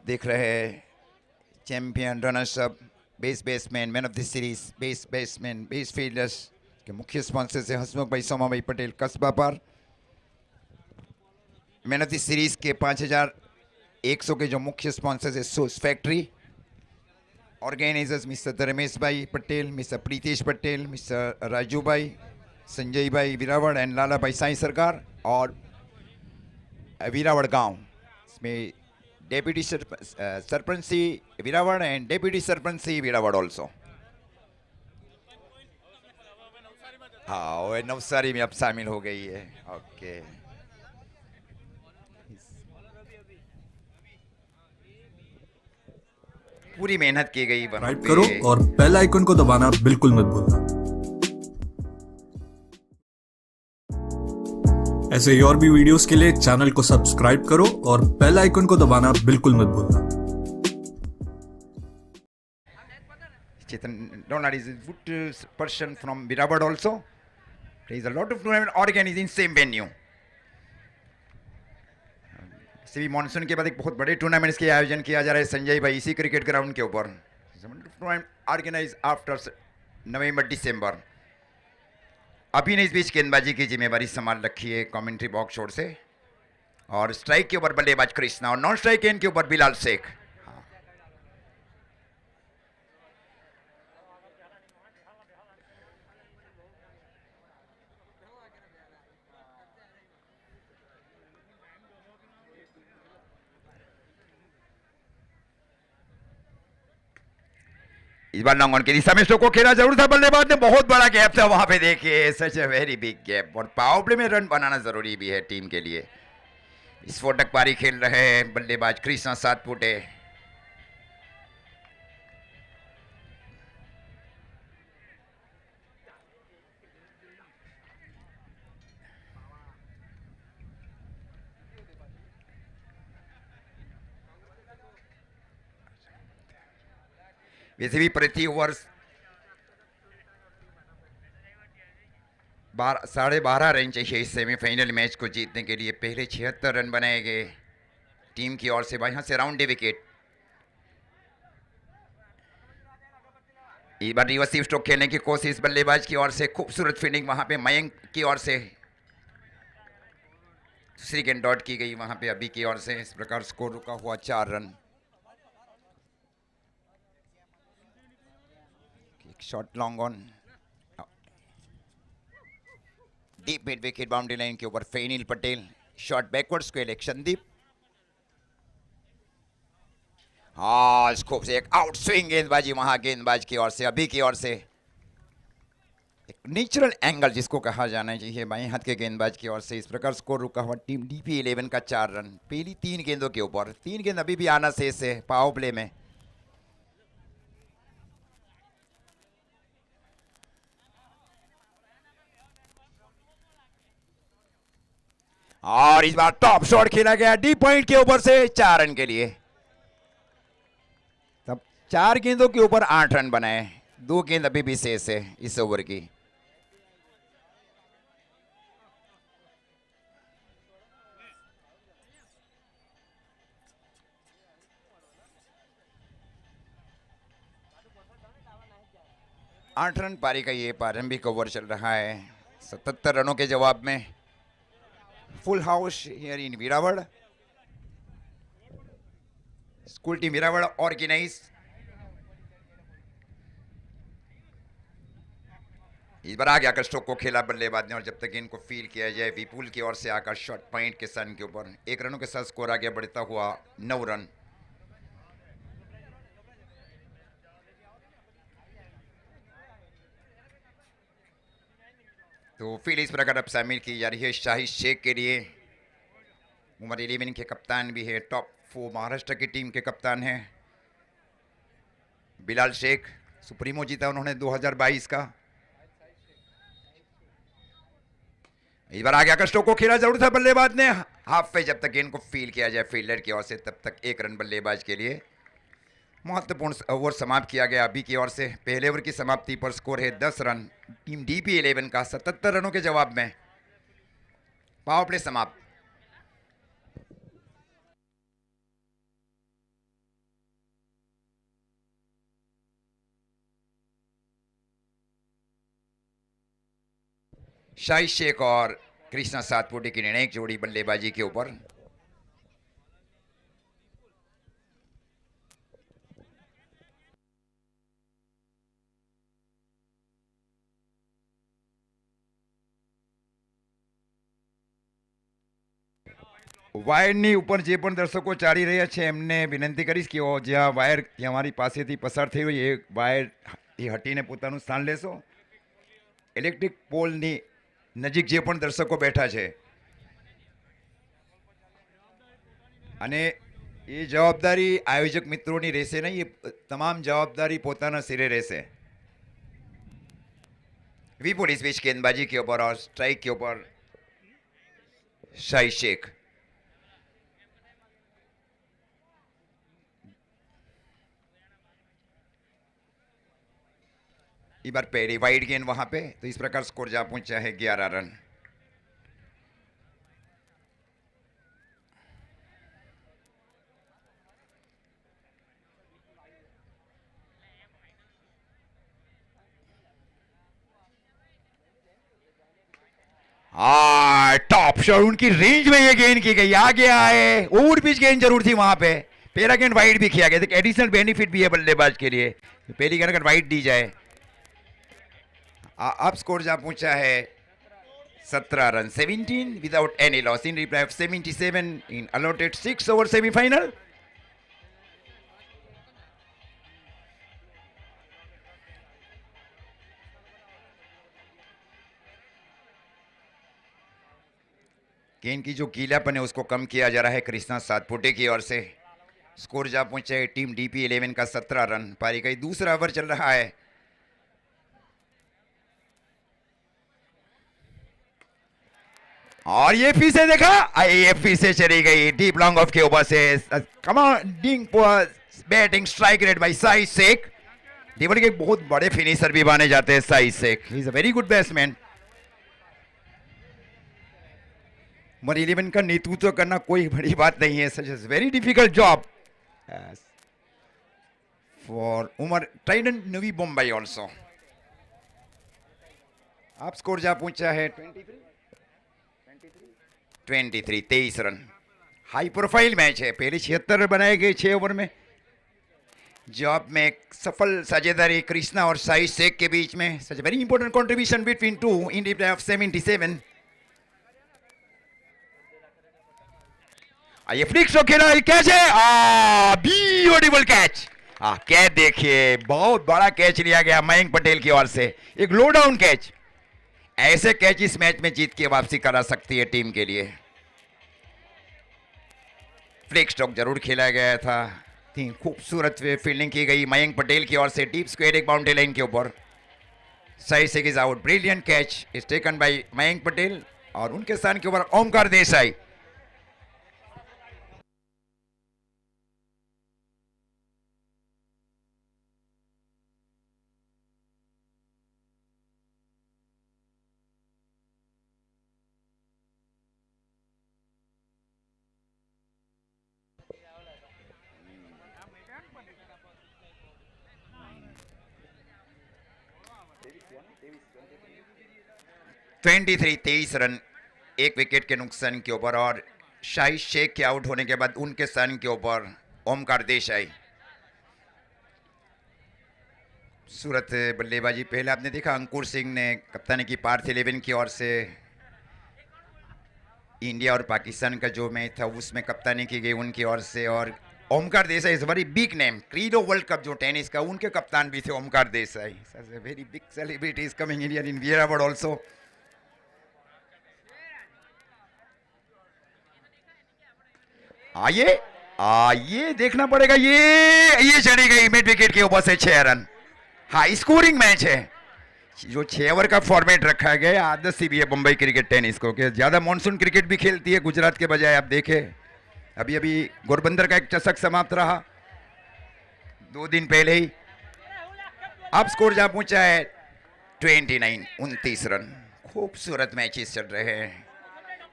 देख रहे हैं champion runners up best batsman man of the series best batsman best fielders के मुख्य स्पॉन्सर से हसमुख भाई सोमा भाई पटेल कस्बा पर मैन ऑफ द सीरीज के 5100 के जो मुख्य स्पॉन्सर्स है shoes factory organisers mister Dharmesh bhai Patel mister Pritesh Patel mister Raju bhai Sanjay भाई वीरावड़ एंड लाला भाई साई सरकार और वीरावड़ गांव इसमें deputy sarpanch C Viravad and deputy sarpanch C Viravad also. हाँ वो नवसारी में अब शामिल हो गई है। ओके पूरी मेहनत की गई। सब्सक्राइब करो और बेल आइकन को दबाना बिल्कुल मत भूलना। ऐसे ही और भी वीडियोस के लिए चैनल को सब्सक्राइब करो और बेल आइकन को दबाना बिल्कुल मत भूलना। Chetan Donald is a good person from Virawad also. There is a lot of tournament organized in same venue. CV monsoon के बाद एक बहुत बड़े टूर्नामेंट्स के आयोजन किया जा रहा है संजय भाई इसी क्रिकेट ग्राउंड के ऊपर। ऑर्गेनाइज आफ्टर नवंबर दिसंबर। अभी ने इस बीच गेंदबाजी की जिम्मेवारी संभाल रखी है कमेंट्री बॉक्स छोड़ से और स्ट्राइक के ऊपर बल्लेबाज कृष्णा और नॉन स्ट्राइक एंड के ऊपर बिलाल शेख। इस बार लॉन्ग ऑन की दिशा में स्ट्रोक को खेला जरूर था बल्लेबाज ने बहुत बड़ा गैप था वहां पे देखिए सच ए वेरी बिग गैप और पावर प्ले में रन बनाना जरूरी भी है टीम के लिए। स्फोटक पारी खेल रहे हैं बल्लेबाज कृष्णा सातपुटे। वैसे भी प्रति ओवर 12.5 रन चाहिए इस सेमीफाइनल मैच को जीतने के लिए। पहले 76 रन बनाए गए टीम की ओर से। यहाँ से राउंड डे विकेट इस बार रिवर्सिव स्ट्रोक खेलने की कोशिश बल्लेबाज की ओर से, खूबसूरत फील्डिंग वहां पे मयंक की ओर से, दूसरी गेंद डॉट की गई वहां पे अभी की ओर से। इस प्रकार स्कोर रुका हुआ 4 run. Shot long on, deep mid wicket boundary line के ऊपर Fenil Patel, shot backward square leg Sandeep. हाँ, स्कोप से एक आउट स्विंग गेंदबाजी वहां गेंदबाज की ओर से अभी की ओर से, एक नेचुरल एंगल जिसको कहा जाना चाहिए बाएं हाथ के गेंदबाज की ओर से। इस प्रकार स्कोर रुका हुआ टीम डीपी 11 का 4 रन पहली 3 गेंदों के ऊपर। 3 गेंद अभी भी आना शेष है पावर प्ले में। और इस बार टॉप शॉट खेला गया डी पॉइंट के ऊपर से 4 रन के लिए। तब 4 गेंदों के ऊपर 8 रन बनाए। 2 गेंद अभी भी शेष है इस ओवर की। आठ रन पारी का ये प्रारंभिक ओवर चल रहा है। 77 रनों के जवाब में full house here in Viravad. School team Viravad organise. इस बार आगे आकर स्ट्रोक को खेला बल्लेबाज ने, और जब तक इनको फील किया जाए विपुल की ओर से आकर शॉट पॉइंट के सन के ऊपर 1 रनों के साथ स्कोर आगे बढ़ता हुआ 9 रन। तो फील्ड इस प्रकार अब शामिल की जा रही है शाहिद शेख के लिए। उमर 11 के कप्तान भी है, टॉप 4 महाराष्ट्र की टीम के कप्तान हैं। बिलाल शेख सुप्रीमो जीता उन्होंने 2022 का। इस बार आगे आकर स्ट्रोक को खेला जरूर था बल्लेबाज ने हाफ पे, जब तक गेंद को फील किया जाए फील्डर की ओर से तब तक 1 रन बल्लेबाज के लिए। महत्वपूर्ण ओवर समाप्त किया गया अभी की ओर से। पहले ओवर की समाप्ति पर स्कोर है 10 रन टीम डीपी 11 का 77 रनों के जवाब में। पावर प्ले समाप्त। शाहिद शेख और कृष्णा सातपुटे की निर्णायक जोड़ी बल्लेबाजी के ऊपर। વાયરની ઉપર જે પણ દર્શકો ચાલી રહ્યા છે એમને વિનંતી કરીશ કે જ્યાં વાયર અમારી પાસેથી પસાર થઈ હોય એ વાયર એ હટીને પોતાનું સ્થાન લેશો। ઇલેક્ટ્રિક પોલની નજીક જે પણ દર્શકો બેઠા છે અને એ જવાબદારી આયોજક મિત્રોની રહેશે નહીં, એ તમામ જવાબદારી પોતાના સિરે રહેશે। વિપુલ इस बीच गेंदबाजी के ऊपर और स्ट्राइक के ऊपर शाहिद शेख। इस बार पहली वाइड गेंद वहां पे, तो इस प्रकार स्कोर जा पहुंचा है 11 रन। टॉप शॉट उनकी रेंज में ये गेंद की गई, आगे आए ओवर पिच गेंद जरूर थी वहां पे। पहला गेंद वाइड भी किया गया, एडिशनल बेनिफिट भी है बल्लेबाज के लिए। पहली गेंद अगर वाइड दी जाए। अब स्कोर जा पहुंचा है 17 run 17 without any loss in reply off 77 in allotted 6 over semifinal. गेंद की जो गीलापन है उसको कम किया जा रहा है कृष्णा सातपुटे की ओर से। स्कोर जा पहुंचा है टीम डीपी 11 का 17 रन। पारी का दूसरा ओवर चल रहा है। और ये फिर से देखा, ये फिर से चली गई डीप लॉन्ग ऑफ के ऊपर से। Commanding batting strike rate by Shahid Sheikh. Table के बहुत बड़े फिनिशर भी माने जाते हैं Shahid Sheikh. He is a very good batsman. Number 11 का नेतृत्व करना कोई बड़ी बात नहीं है, such is very difficult job. for Umar Trident Navi Bombay also. आप स्कोर जा पहुंचा है 23 रन. हाई प्रोफाइल मैच है. पहले 76 रन बनाए गए 6 ओवर में. जॉब में एक सफल साझेदारी कृष्णा और साई शेख के बीच में. Such very important contribution between two in the play off 77. ये फ्लिक शॉट खेला. कैच है. Beautiful catch. कैच देखिए, बहुत बड़ा कैच लिया गया मयंक पटेल की ओर से. एक लो डाउन कैच. ऐसे कैच इस मैच में जीत के वापसी करा सकती है टीम के लिए. फ्लिक स्ट्रोक जरूर खेला गया था. खूबसूरत फील्डिंग की गई मयंक पटेल की ओर से. डीप स्क्वायर एक बाउंड्री लाइन के ऊपर. सही से is out. Brilliant catch is taken by Mayank Patel. और उनके स्थान के ऊपर ओमकार देसाई. तेईस रन एक विकेट के नुकसान के ऊपर. और शाहिद शेख के आउट होने के बाद उनके स्थान के ऊपर ओमकार देसाई. सूरत बल्लेबाजी पहले आपने देखा अंकुर सिंह ने कप्तानी की पार्थ 11 की ओर से. इंडिया और पाकिस्तान का जो मैच था उसमें कप्तानी की गई उनकी ओर से. और Omkar Desai is very big name. Credo world cup जो टेनिस का उनके कप्तान भी थे Omkar Desai. Very big celebrity is coming Indian in wear award also. ये देखना पड़ेगा. ये चली गई मिड विकेट के ऊपर से 6 रन. हाई स्कोरिंग मैच है. जो 6 ओवर का फॉर्मेट रखा गया है आदत सी भी है मुंबई क्रिकेट टेनिस को कि ज्यादा मॉनसून क्रिकेट भी खेलती है गुजरात के बजाय. आप देखें अभी अभी गोरबंदर का एक चषक समाप्त रहा 2 दिन पहले ही. अब स्कोर जा पहुंचा है 29 रन. खूबसूरत मैचेस चल रहे हैं.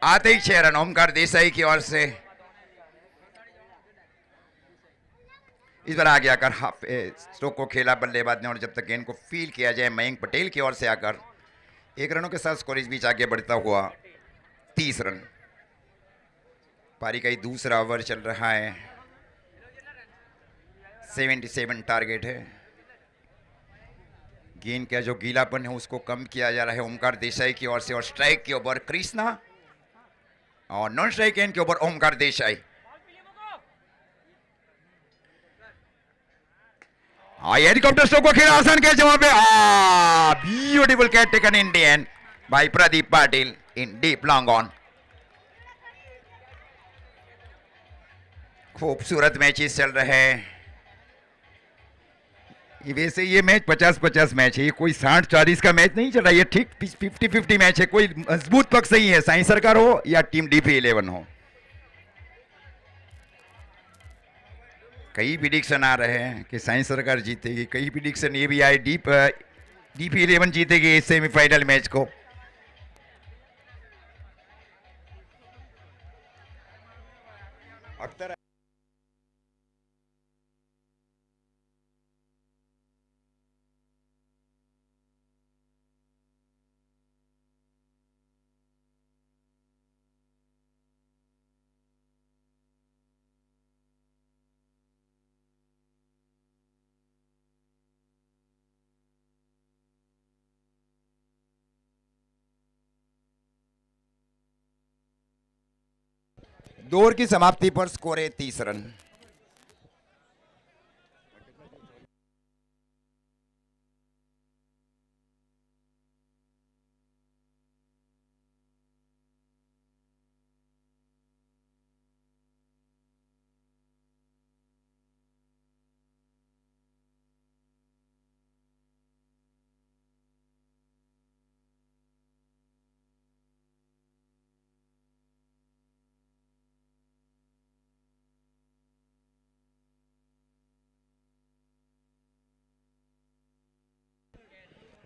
आते ही 6 रन ओमकार देसाई की ओर से. इस बार आगे आकर हाफ स्ट्रोक को खेला बल्लेबाज ने. और जब तक गेंद को फील किया जाए मयंक पटेल की ओर से आकर 1 रनों के साथ स्कोर इस बीच आगे बढ़ता हुआ 30 रन. पारी का ही दूसरा ओवर चल रहा है. 77 टारगेट है. गेंद का जो गीलापन है उसको कम किया जा रहा है ओमकार देसाई की ओर से. और स्ट्राइक के ऊपर कृष्णा और नॉन स्ट्राइक एंड के ऊपर ओमकार देसाई. हेलीकॉप्टर स्ट्रोक को खेला. आसान कैच जवाब है. Beautiful catch taken Indian by Pradeep Patil in deep long on. खूबसूरत मैचेस चल रहे हैं. वैसे ये मैच 50-50 मैच है. ये कोई 60-40 का मैच नहीं चल रहा. ये ठीक 50-50 मैच है. कोई मजबूत पक्ष नहीं है. साई सरकार हो या टीम DP11 हो. कई प्रिडिक्शन आ रहे हैं कि साई सरकार जीतेगी. कई प्रिडिक्शन ये भी आए DP11 जीतेगी इस सेमीफाइनल मैच को. अख्तर दो ओवर की समाप्ति पर स्कोर है 30 रन.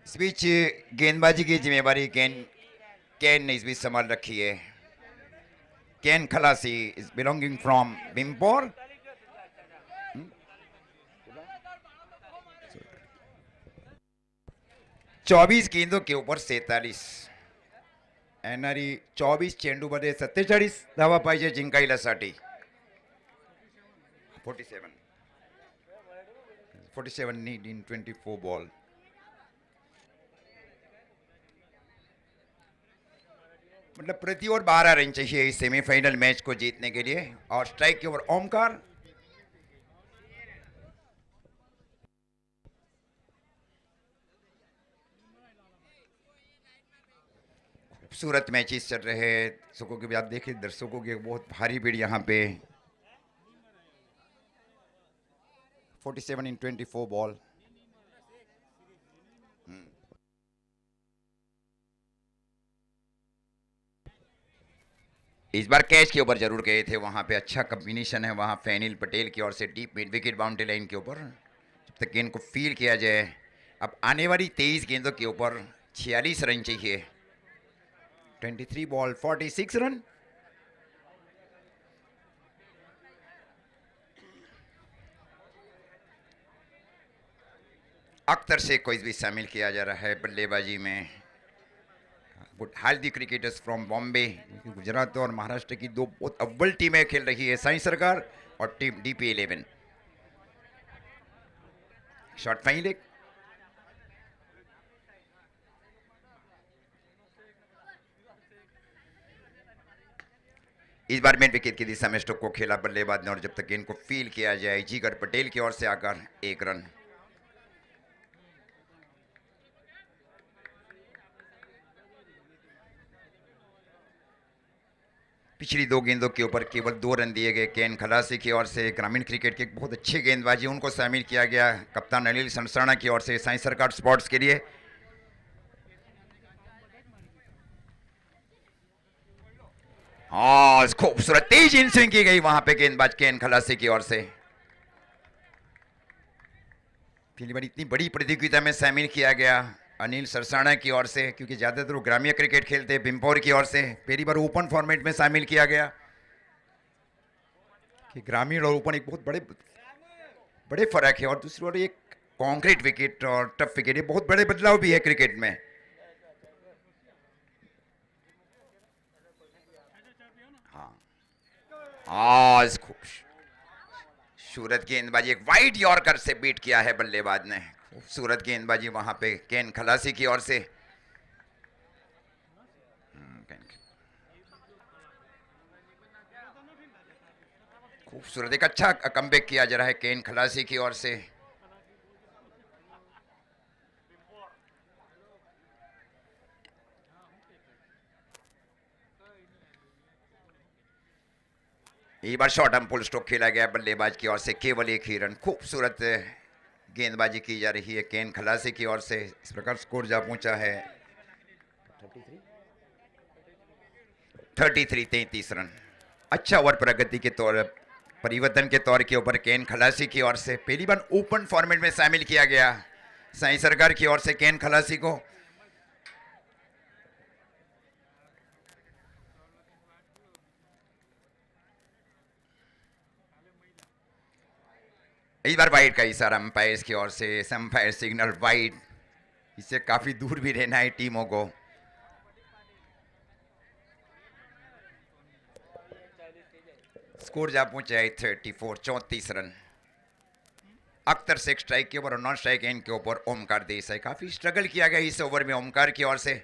इस बीच गेंदबाजी की जिम्मेवारी कैन ने इस बीच संभाल रखी है. कैन खलासी इज बिलोंगिंग फ्रॉम बिम्पोर. 24 गेंदों के ऊपर 47 येणारी 24 चेंडूमध्ये 47 धावा पाहिजे जिंकायलासाठी 47 नीड इन 24 बॉल. मतलब प्रति ओवर 12 रन चाहिए इस सेमीफाइनल मैच को जीतने के लिए. और स्ट्राइक के ओवर ओमकार. खूबसूरत मैचेस चल रहे हैं. दर्शकों के भी आप देखिए, दर्शकों की बहुत भारी भीड़ यहाँ पे. 47 इन 24 बॉल. इस बार कैच के ऊपर जरूर गए थे. वहां पे अच्छा कॉम्बिनेशन है वहां फैनिल पटेल की ओर से deep mid wicket boundary line के ऊपर. जब तक गेंद को फील किया जाए. अब आने वाली 23 गेंदों के ऊपर 46 रन चाहिए. 23 बॉल 46 रन. अख्तर शेख को इस भी शामिल किया जा रहा है बल्लेबाजी में. Healthy cricketers from Bombay. Gujarat और महाराष्ट्र की दो बहुत अव्वल टीमें खेल रही है, साई सरकार और team DP11. Shot fine leg. इस बार मिड विकेट की दिशा में स्टोक को खेला बल्लेबाज ने. और जब तक गेंद को फील किया जाए, जिगर पटेल की ओर से आकर 1 रन. पिछली 2 गेंदों के ऊपर केवल 2 रन दिए गए. केन खलासी की ओर से ग्रामीण क्रिकेट के एक बहुत अच्छे गेंदबाजी, उनको शामिल किया गया कप्तान अनिल सनसाना की ओर से साई सरकार स्पोर्ट्स के लिए. हाँ, खूबसूरत तेज इन स्विंग की गई वहां पे गेंदबाज केन खलासी की ओर से. पहली बार इतनी बड़ी प्रतियोगिता में शामिल किया गया अनिल सरसाना की ओर से, क्योंकि ज्यादातर वो ग्रामीण क्रिकेट खेलते हैं. बिम्पौर की ओर से पहली बार ओपन फॉर्मेट में शामिल किया गया. कि ग्रामीण और ओपन एक बहुत बड़े बड़े फर्क है. और दूसरी ओर एक कॉन्क्रीट विकेट और टफ विकेट, ये बहुत बड़े बदलाव भी है क्रिकेट में. हाँ, आज खूबसूरत गेंदबाजी, एक वाइड यॉर्कर से बीट किया है बल्लेबाज ने. खूबसूरत गेंदबाजी वहां पे केन खलासी की ओर से. खूबसूरत एक अच्छा कमबैक किया जा रहा है केन खलासी की ओर से. एक बार शॉर्ट आर्म फुल स्ट्रोक खेला गया बल्लेबाज की ओर से. केवल 1 ही रन. खूबसूरत गेंदबाजी की जा रही है केन खलासी की ओर से. इस प्रकार स्कोर जा पहुंचा है 33 रन. अच्छा ओवर प्रगति के तौर परिवर्तन के तौर के ऊपर केन खलासी की ओर से. पहली बार ओपन फॉर्मेट में शामिल किया गया साई सरकार की ओर से केन खलासी को. इस बार वाइड का इशारा अंपायर की ओर से. Umpire signal wide. इससे काफी दूर भी रहना है टीमों को. स्कोर जा पहुंचा है 34 रन. अख्तर से स्ट्राइक के ऊपर और नॉन स्ट्राइक एंड के ऊपर ओमकार देसाई. काफी स्ट्रगल किया गया इस ओवर में ओमकार की ओर से.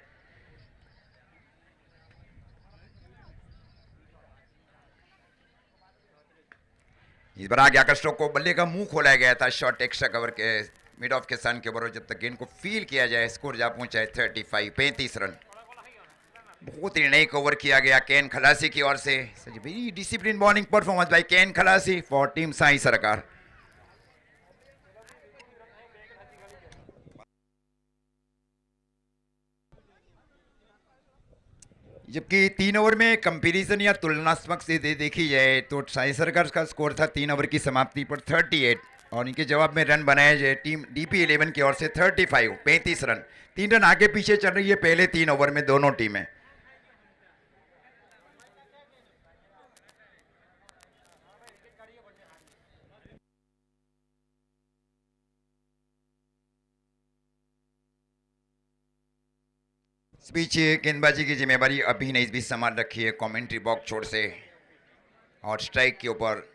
इस बार आगे आकर स्ट्रोक को बल्ले का मुंह खोला गया था शॉर्ट एक्स्ट्रा कवर के मिड ऑफ के सन के ऊपर. जब तक गेंद को फील किया जाए, स्कोर जा पहुंचा है 35 रन. बहुत निर्णायक ओवर किया गया केन खलासी की ओर से. Very discipline bowling performance by Ken Khalasi for team Sai सरकार. जबकि 3 ओवर में कंपैरिजन या तुलनात्मक से देखी जाए तो साई सरकार का स्कोर था 3 ओवर की समाप्ति पर 38. और इनके जवाब में रन बनाए जाए टीम DP11 की ओर से 35 रन. 3 रन आगे पीछे चल रही है पहले 3 ओवर में दोनों टीमें. स्पीच गेंदबाजी की जिम्मेवारी अभी ने इस बीच संभाल रखी है कमेंट्री बॉक्स छोड़ से, और स्ट्राइक के ऊपर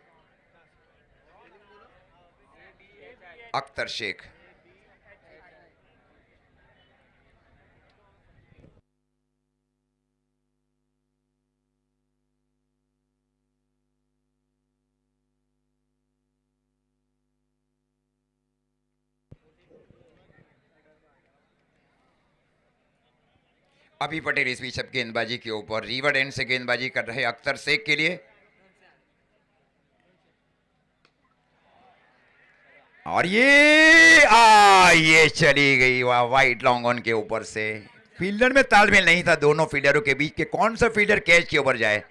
अख्तर शेख। अभी पटेल इस बीच अब गेंदबाजी के ऊपर रिवर्ड एंड से गेंदबाजी कर रहे अख्तर शेख के लिए, और ये चली गई वाह, वाइट लॉन्ग ऑन के ऊपर से। फील्डर में तालमेल नहीं था दोनों फील्डरों के बीच के, कौन सा फील्डर कैच के ऊपर जाए।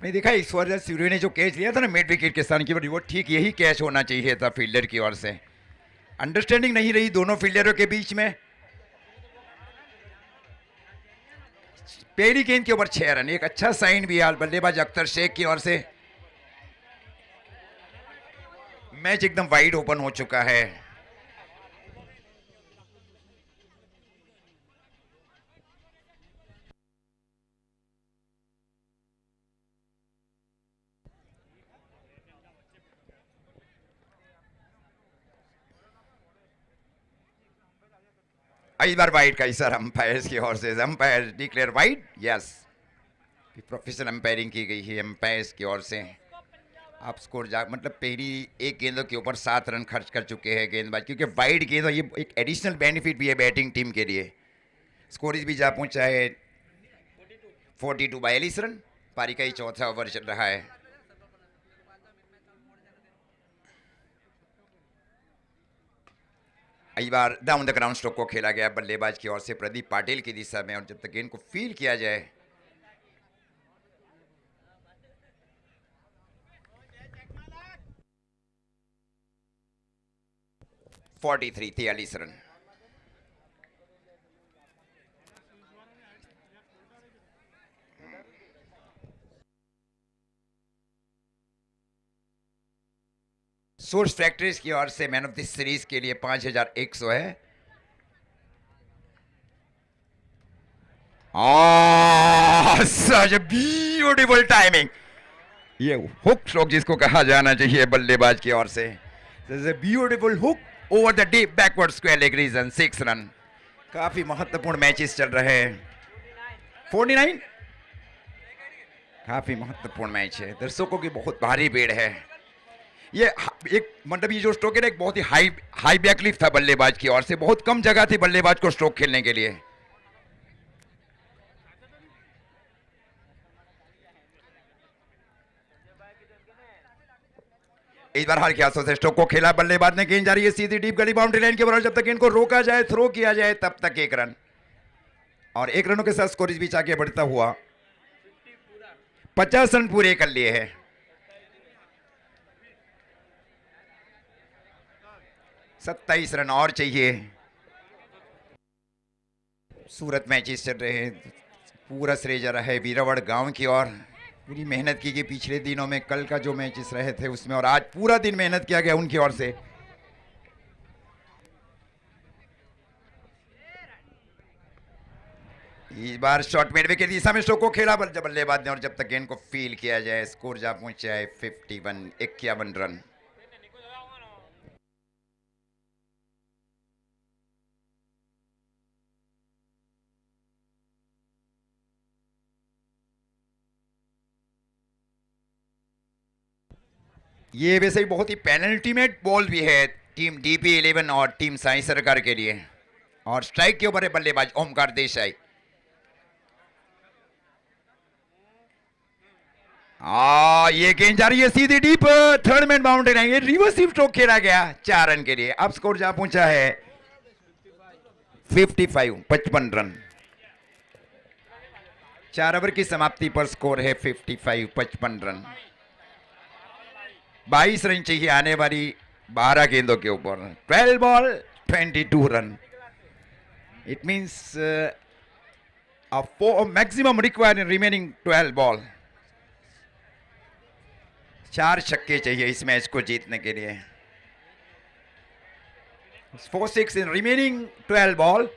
मैं देखा ईश्वर सूर्य ने जो कैच लिया था ना मिड विकेट के स्थान की, वो ठीक यही कैच होना चाहिए था फील्डर की ओर से। अंडरस्टैंडिंग नहीं रही दोनों फील्डरों के बीच में। पहली गेंद के ऊपर 6 रन, एक अच्छा साइन भी है बल्लेबाज अख्तर शेख की ओर से। मैच एकदम वाइड ओपन हो चुका है। इस बार वाइड का इशारा अंपायर्स की ओर से, umpire declare wide. Yes, professional umpiring की गई है अंपायर्स की ओर से। आप स्कोर मतलब पहली एक गेंदों के ऊपर 7 रन खर्च कर चुके हैं गेंदबाज, क्योंकि वाइड गेंद ये एक एडिशनल बेनिफिट भी है बैटिंग टीम के लिए। स्कोर इस भी जा पहुंचा है 42 रन। पारी का ही चौथा ओवर चल रहा है। इस बार डाउन द ग्राउंड स्ट्रोक को खेला गया बल्लेबाज की ओर से प्रदीप पाटिल की दिशा में, और जब तक गेंद को फील किया जाए 43 रन। सोर्स फैक्ट्रीज की ओर से मैन ऑफ द सीरीज के लिए 5100 है। सच ब्यूटीफुल टाइमिंग, ये हुक स्ट्रोक जिसको कहा जाना चाहिए बल्लेबाज की ओर से। Beautiful hook over the deep backward square leg region, 6 रन। काफी महत्वपूर्ण मैचेस चल रहे हैं। 49 काफी महत्वपूर्ण मैच है, दर्शकों की बहुत भारी भीड़ है। ये एक मतलब ये जो स्ट्रोक है एक बहुत ही हाई बैकलिफ्ट था बल्लेबाज की ओर से, बहुत कम जगह थी बल्लेबाज को स्ट्रोक खेलने के लिए। इस बार हर ख्यासों से स्ट्रोक को खेला बल्लेबाज ने, गेंद जा रही है सीधी डीप गली बाउंड्री लाइन के बराबर। जब तक इनको रोका जाए, थ्रो किया जाए, तब तक 1 रन, और 1 रनों के साथ स्कोर इस बीच आगे बढ़ता हुआ 50 रन पूरे कर लिए हैं। 27 रन और चाहिए। सूरत मैचेस चल रहे हैं, पूरा श्रेय जा रहा है वीरावड़ गांव की ओर। पूरी मेहनत की गई पिछले दिनों में, कल का जो मैचेस रहे थे उसमें, और आज पूरा दिन मेहनत किया गया उनकी ओर से। इस बार शॉर्ट मिड विकेट दिशा में स्ट्रोक को खेला बल्लेबाज ने, और जब तक गेंद को फील किया जाए स्कोर जा पहुंचा है 51 रन। ये वैसे ही बहुत ही पेनल्टीमेट बॉल भी है टीम DP11 और टीम साई सरकार के लिए, और स्ट्राइक के ऊपर है बल्लेबाज ओमकार देसाई। ये गेंद जा रही है सीधी deep, third man boundary line, ये रिवर्सिव स्ट्रोक खेला गया 4 रन के लिए। अब स्कोर जा पहुंचा है 55 रन। 4 ओवर की समाप्ति पर स्कोर है 55 रन। 22 रन चाहिए आने वाली 12 गेंदों के ऊपर। 12 ball 22 run. It means maximum required in remaining 12 ball. 4 छक्के चाहिए इस मैच को जीतने के लिए। 4-6 इन रिमेनिंग 12 बॉल।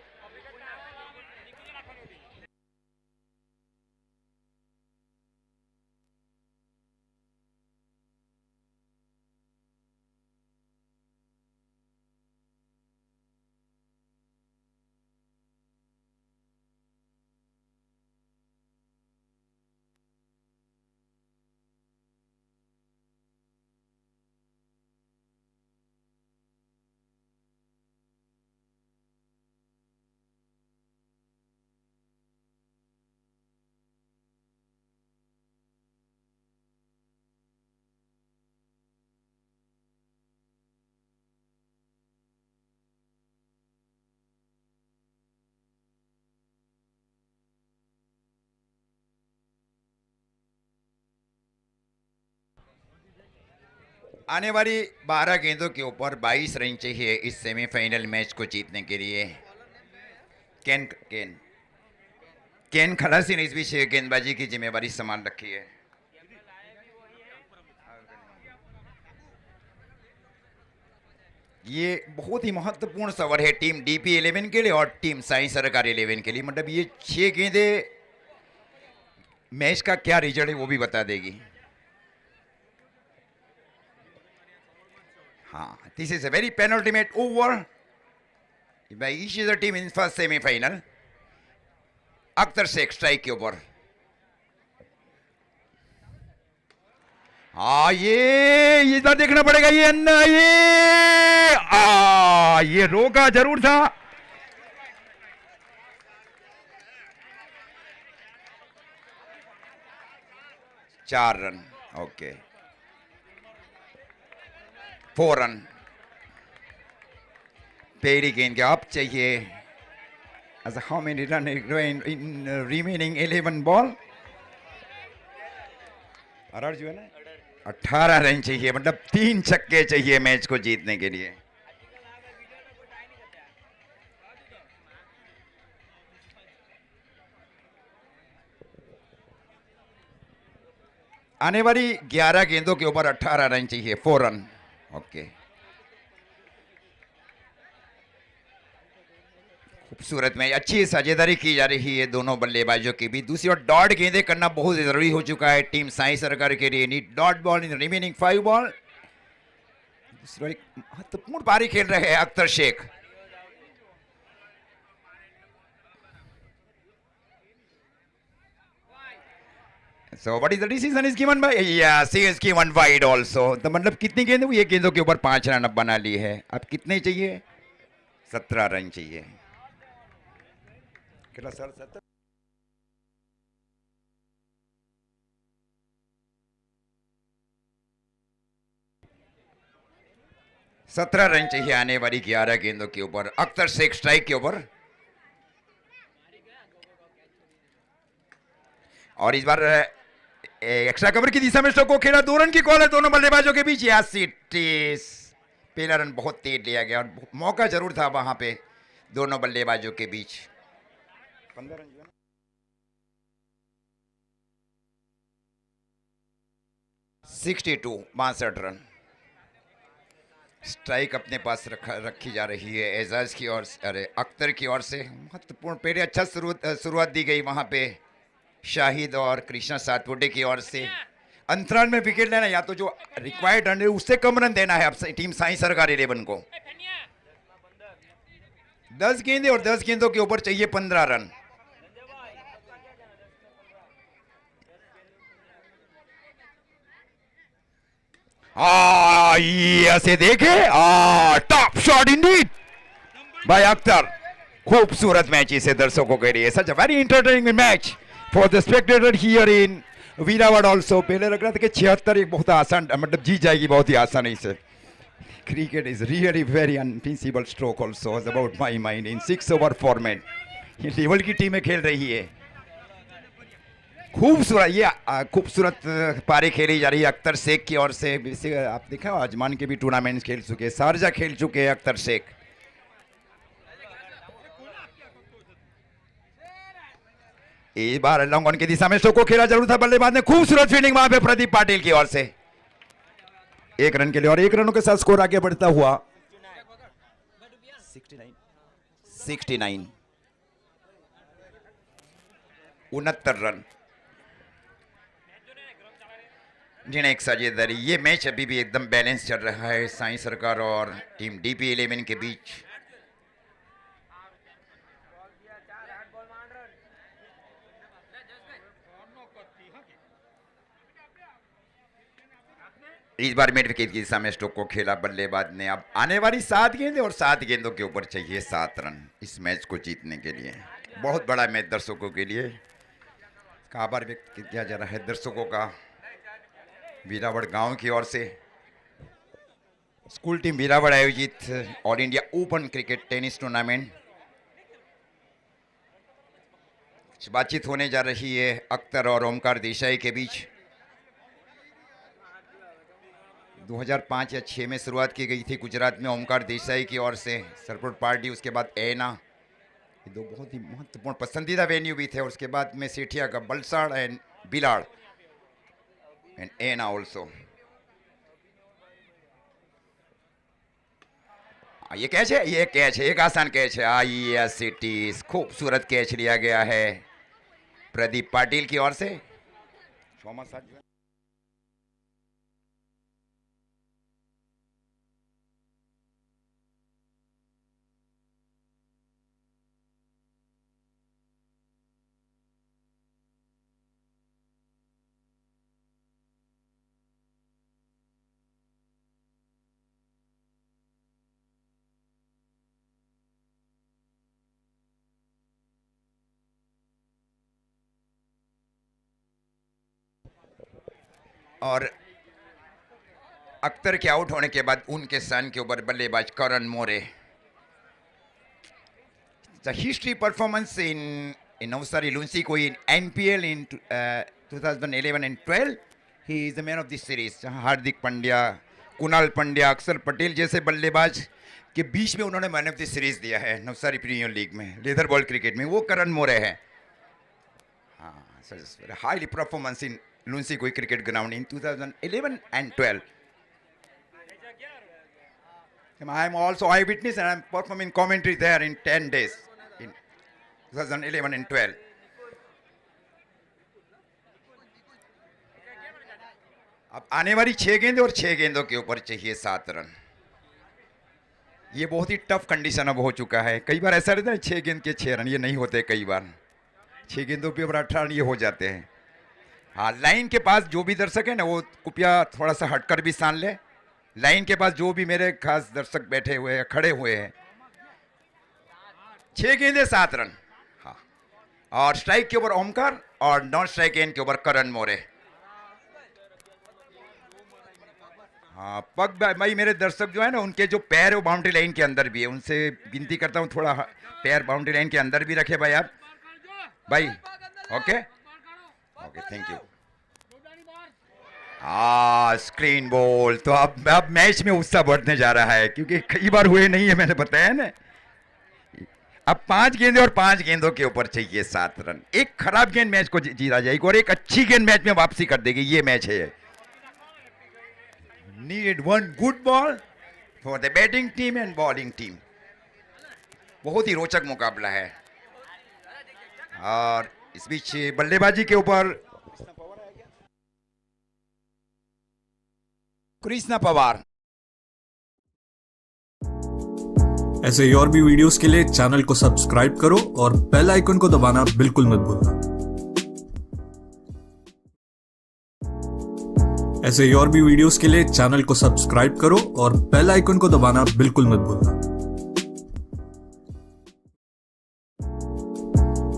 आने वाली 12 गेंदों के ऊपर 22 रन चाहिए इस सेमीफाइनल मैच को जीतने के लिए। केन केन केन खलासी ने इस बीच गेंदबाजी की जिम्मेवारी संभाल रखी है। ये बहुत ही महत्वपूर्ण सवाल है टीम DP11 के लिए और टीम साई सरकार 11 के लिए। मतलब ये 6 गेंदें मैच का क्या रिजल्ट है वो भी बता देगी। हाँ, this is a very penultimate over by each is a team in first semifinal. Akhtar Sheikh strike के ऊपर। हाँ, ये इधर देखना पड़ेगा। ये अन्ना, ये रोका जरूर था। चार रन, ओके, 4 रन। पहली गेंद के अब चाहिए। As how many run in remaining 11 ball? RR जो है ना 18 रन चाहिए। मतलब 3 छक्के चाहिए मैच को जीतने के लिए। आने वाली 11 गेंदों के ऊपर 18 रन चाहिए, 4 रन, ओके। खूबसूरत मैच, अच्छी साझेदारी की जा रही है दोनों बल्लेबाजों के बीच। दूसरी ओर डॉट गेंदे करना बहुत जरूरी हो चुका है टीम साई सरकार के लिए। Need dot ball in remaining 5 ball. दूसरी महत्वपूर्ण पारी खेल रहे हैं Akhtar Sheikh. So what is the decision is given by? Yes, he is given wide also. तो मतलब कितनी गेंद हुई? एक गेंदों के ऊपर 5 रन अब बना ली है। अब कितने चाहिए? 17 रन चाहिए। कितना सर? 17 रन चाहिए आने वाली 11 गेंदों के ऊपर। अख्तर शेख स्ट्राइक के ऊपर। और इस बार एक्स्ट्रा कवर की दिशा में स्ट्रोक को खेला। 2 रन की कॉल है दोनों बल्लेबाजों के बीच। पहला रन बहुत तेज लिया गया और मौका जरूर था वहां पे दोनों बल्लेबाजों के बीच। 15 रन 62 रन। स्ट्राइक अपने पास रखी जा रही है एजाज की ओर, अरे अख्तर की ओर से। महत्वपूर्ण पहले अच्छा शुरुआत दी गई वहां पे शाहिद और कृष्णा सातपुटे की ओर से। अंतराल में विकेट लेना, या तो जो रिक्वायर्ड रन है उससे कम रन देना है अब टीम साई सरकार 11 को। 10 गेंदे और 10 गेंदों के ऊपर चाहिए 15 रन। ऐसे देखे, top shot indeed by Akhtar. खूबसूरत मैच इसे दर्शकों के लिए। Such a very entertaining match for the spectator here in Viravad also. पहले लग रहा था कि 76 एक बहुत आसान, मतलब जीत जाएगी बहुत ही आसानी से। Cricket is really very unfinishable stroke also about my mind in 6 over format. ये लेवल की टीमें खेल रही है। खूबसूरत, ये खूबसूरत पारी खेली जा रही है अख्तर शेख की ओर से। आप देखा आजमान के भी टूर्नामेंट खेल चुके, शारजा खेल चुके हैं अख्तर शेख। इस बार लॉन्ग ऑन की दिशा में स्ट्रोक को खेला जरूर था बल्लेबाज ने। खूबसूरत फील्डिंग वहां पे प्रदीप पाटिल की ओर से। 1 रन के लिए और 1 रनों के साथ स्कोर आगे बढ़ता हुआ 69 69 रन। जिन्हें एक साझेदारी। ये मैच अभी भी एकदम बैलेंस चल रहा है साई सरकार और टीम DP11 के बीच। इस बार मिड विकेट की दिशा में स्ट्रोक को खेला बल्लेबाज ने। अब आने वाली 7 गेंदें और 7 गेंदों के ऊपर चाहिए 7 रन इस मैच को जीतने के लिए। बहुत बड़ा मैच दर्शकों के लिए। आभार व्यक्त किया जा रहा है दर्शकों का वीरावड़ गांव की ओर से। स्कूल टीम वीरावड़ आयोजित all India open cricket tennis tournament. बातचीत होने जा रही है अख्तर और ओमकार देसाई के बीच। 2005 या 6 में शुरुआत की गई थी गुजरात में ओमकार देसाई की ओर से, सपोर्ट पार्टी, उसके बाद एना, ये दो बहुत ही महत्वपूर्ण पसंदीदा वेन्यू भी थे। और उसके बाद में सेठिया का Valsad and Bilad and Ena also. ये कैच है, ये कैच है, एक आसान कैच है। IAS खूबसूरत कैच लिया गया है प्रदीप पाटिल की ओर से। और अख्तर के आउट होने के बाद उनके सन के ऊपर बल्लेबाज Karan More. The history performance in Navsari Lunsi in NPL in 2011 and 12. He is the man of this series. Hardik Pandya, Kunal Pandya, अक्षर पटेल जैसे बल्लेबाज के बीच में उन्होंने मैन ऑफ द सीरीज दिया है नवसारी प्रीमियर लीग में, लेदर बॉल क्रिकेट में, वो करण मोरे है। हाँ, highly performance in Lunsi Koi cricket ground in 2011 and 12. I am also eyewitness and I am performing commentary there in 10 days in 2011 and 12. अब आने वाली 6 गेंदें और 6 गेंदों के ऊपर चाहिए 7 रन। ये बहुत ही टफ कंडीशन अब हो चुका है। कई बार ऐसा रहता है 6 गेंद के 6 रन, ये नहीं होते। कई बार 6 गेंदों के ऊपर 18 रन ये हो जाते हैं। हाँ, लाइन के पास जो भी दर्शक है ना, वो कृपया थोड़ा सा हटकर भी स्थान ले। लाइन के पास जो भी मेरे खास दर्शक बैठे हुए हैं, खड़े हुए हैं। 6 गेंदे 7 रन। हाँ, और स्ट्राइक के ऊपर ओमकार और नॉन स्ट्राइक एंड के ऊपर करण मोरे। हाँ, पग भाई मेरे दर्शक जो है ना, उनके जो पैर वो बाउंड्री लाइन के अंदर भी है, उनसे विनती करता हूँ थोड़ा पैर बाउंड्री लाइन के अंदर भी रखे भाई आप। भाई okay okay, thank you. Screen ball. तो अब मैच में उत्साह बढ़ने जा रहा है, क्योंकि कई बार हुए नहीं है, मैंने बताया ना। अब 5 गेंदे और 5 गेंदों के ऊपर चाहिए 7 रन। एक खराब गेंद मैच को जीता जाएगी और एक अच्छी गेंद मैच में वापसी कर देगी। ये मैच है। Need 1 good ball for the batting team and bowling team. बहुत ही रोचक मुकाबला है। और इस बीच बल्लेबाजी के ऊपर कृष्णा पवार। ऐसे ही और भी वीडियोस के लिए चैनल को सब्सक्राइब करो और बेल आइकन को दबाना बिल्कुल मत भूलना। ऐसे ही और भी वीडियोस के लिए चैनल को सब्सक्राइब करो और बेल आइकन को दबाना बिल्कुल मत भूलना।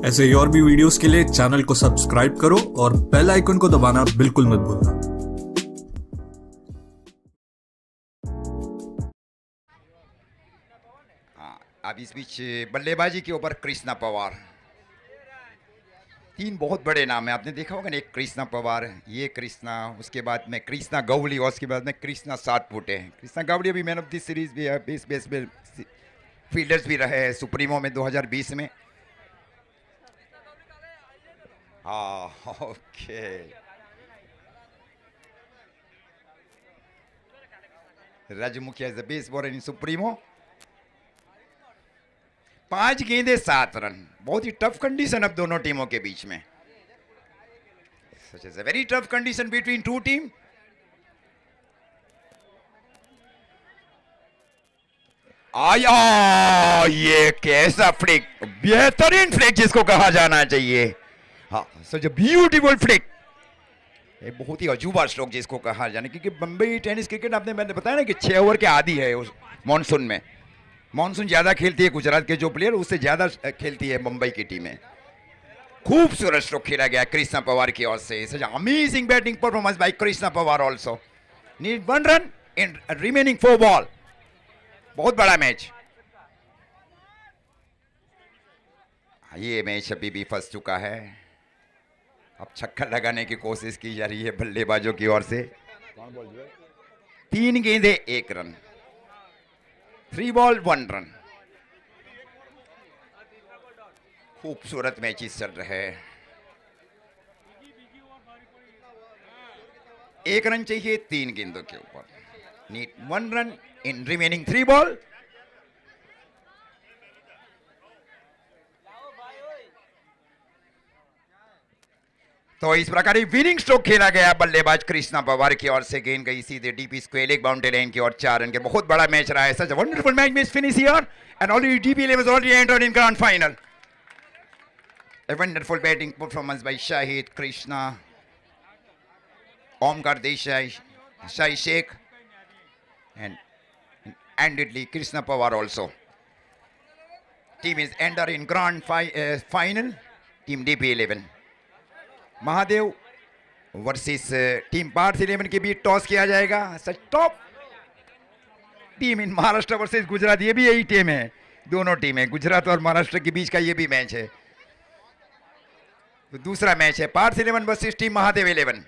ऐसे ही और भी वीडियोस के लिए चैनल को सब्सक्राइब करो और बेल आइकन को दबाना बिल्कुल मत भूलना। अब इस बीच बल्लेबाजी के ऊपर कृष्णा पवार। 3 बहुत बड़े नाम है, आपने देखा होगा ना। एक कृष्णा पवार, ये कृष्णा, उसके बाद में कृष्णा गवली और उसके बाद में कृष्णा सातपुटे। कृष्णा गवली अभी मैन ऑफ द सीरीज भी है, बेस में फील्डर्स भी रहे हैं सुप्रीमो में 2020 में। ओके, राजू मुखिया is the base bowler in supremo. 5 गेंदे 7 रन। बहुत ही टफ कंडीशन अब दोनों टीमों के बीच में। Such is a very tough condition between two team. आया, ये कैसा फ्लिक, बेहतरीन फ्लिक जिसको कहा जाना चाहिए। हाँ, सच अ ब्यूटीफुल फ्लिक। ये बहुत ही अजूबा स्ट्रोक जिसको कहा जाने, क्योंकि बम्बई टेनिस क्रिकेट मैंने बताया ना कि 6 ओवर के आदी है उस मानसून में। मानसून ज्यादा खेलती है गुजरात के जो प्लेयर, उससे ज्यादा खेलती है मुंबई की टीमें। खूबसूरत स्ट्रोक खेला गया कृष्णा पवार की ओर से। Such amazing batting performance by Krishna Pawar also. Need 1 run in remaining 4 ball. बहुत बड़ा मैच। ये मैच अभी भी फंस चुका है। अब छक्का लगाने की कोशिश की जा रही है बल्लेबाजों की ओर से। कौन बोल रहा है? 3 गेंदे 1 रन, 3 बॉल 1 रन। खूबसूरत मैचेस चल रहे हैं। 1 रन चाहिए 3 गेंदों के ऊपर। Need 1 run in remaining 3 ball. तो इस प्रकार विनिंग स्ट्रोक खेला गया बल्लेबाज कृष्णा पवार की ओर से। गेंद गई सीधे DP square leg boundary line की ओर। 4 रन के बहुत बड़ा मैच रहा है। सच अ वंडरफुल मैच में finish here and already DP eleven has already entered in grand final. A wonderful batting performance by Shahid, Krishna, Omkar Desai, Shai Sheikh, and handedly Krishna Pawar also. Team is enter in grand final. Team DP11. Mahadev versus team Parth 11 के बीच टॉस किया जाएगा। Such top team in Maharashtra versus Gujarat, ये भी यही टीम है। दोनों टीम है, गुजरात और महाराष्ट्र के बीच का ये भी मैच है। तो दूसरा मैच है पार्थ 11 वर्सेस टीम महादेव 11।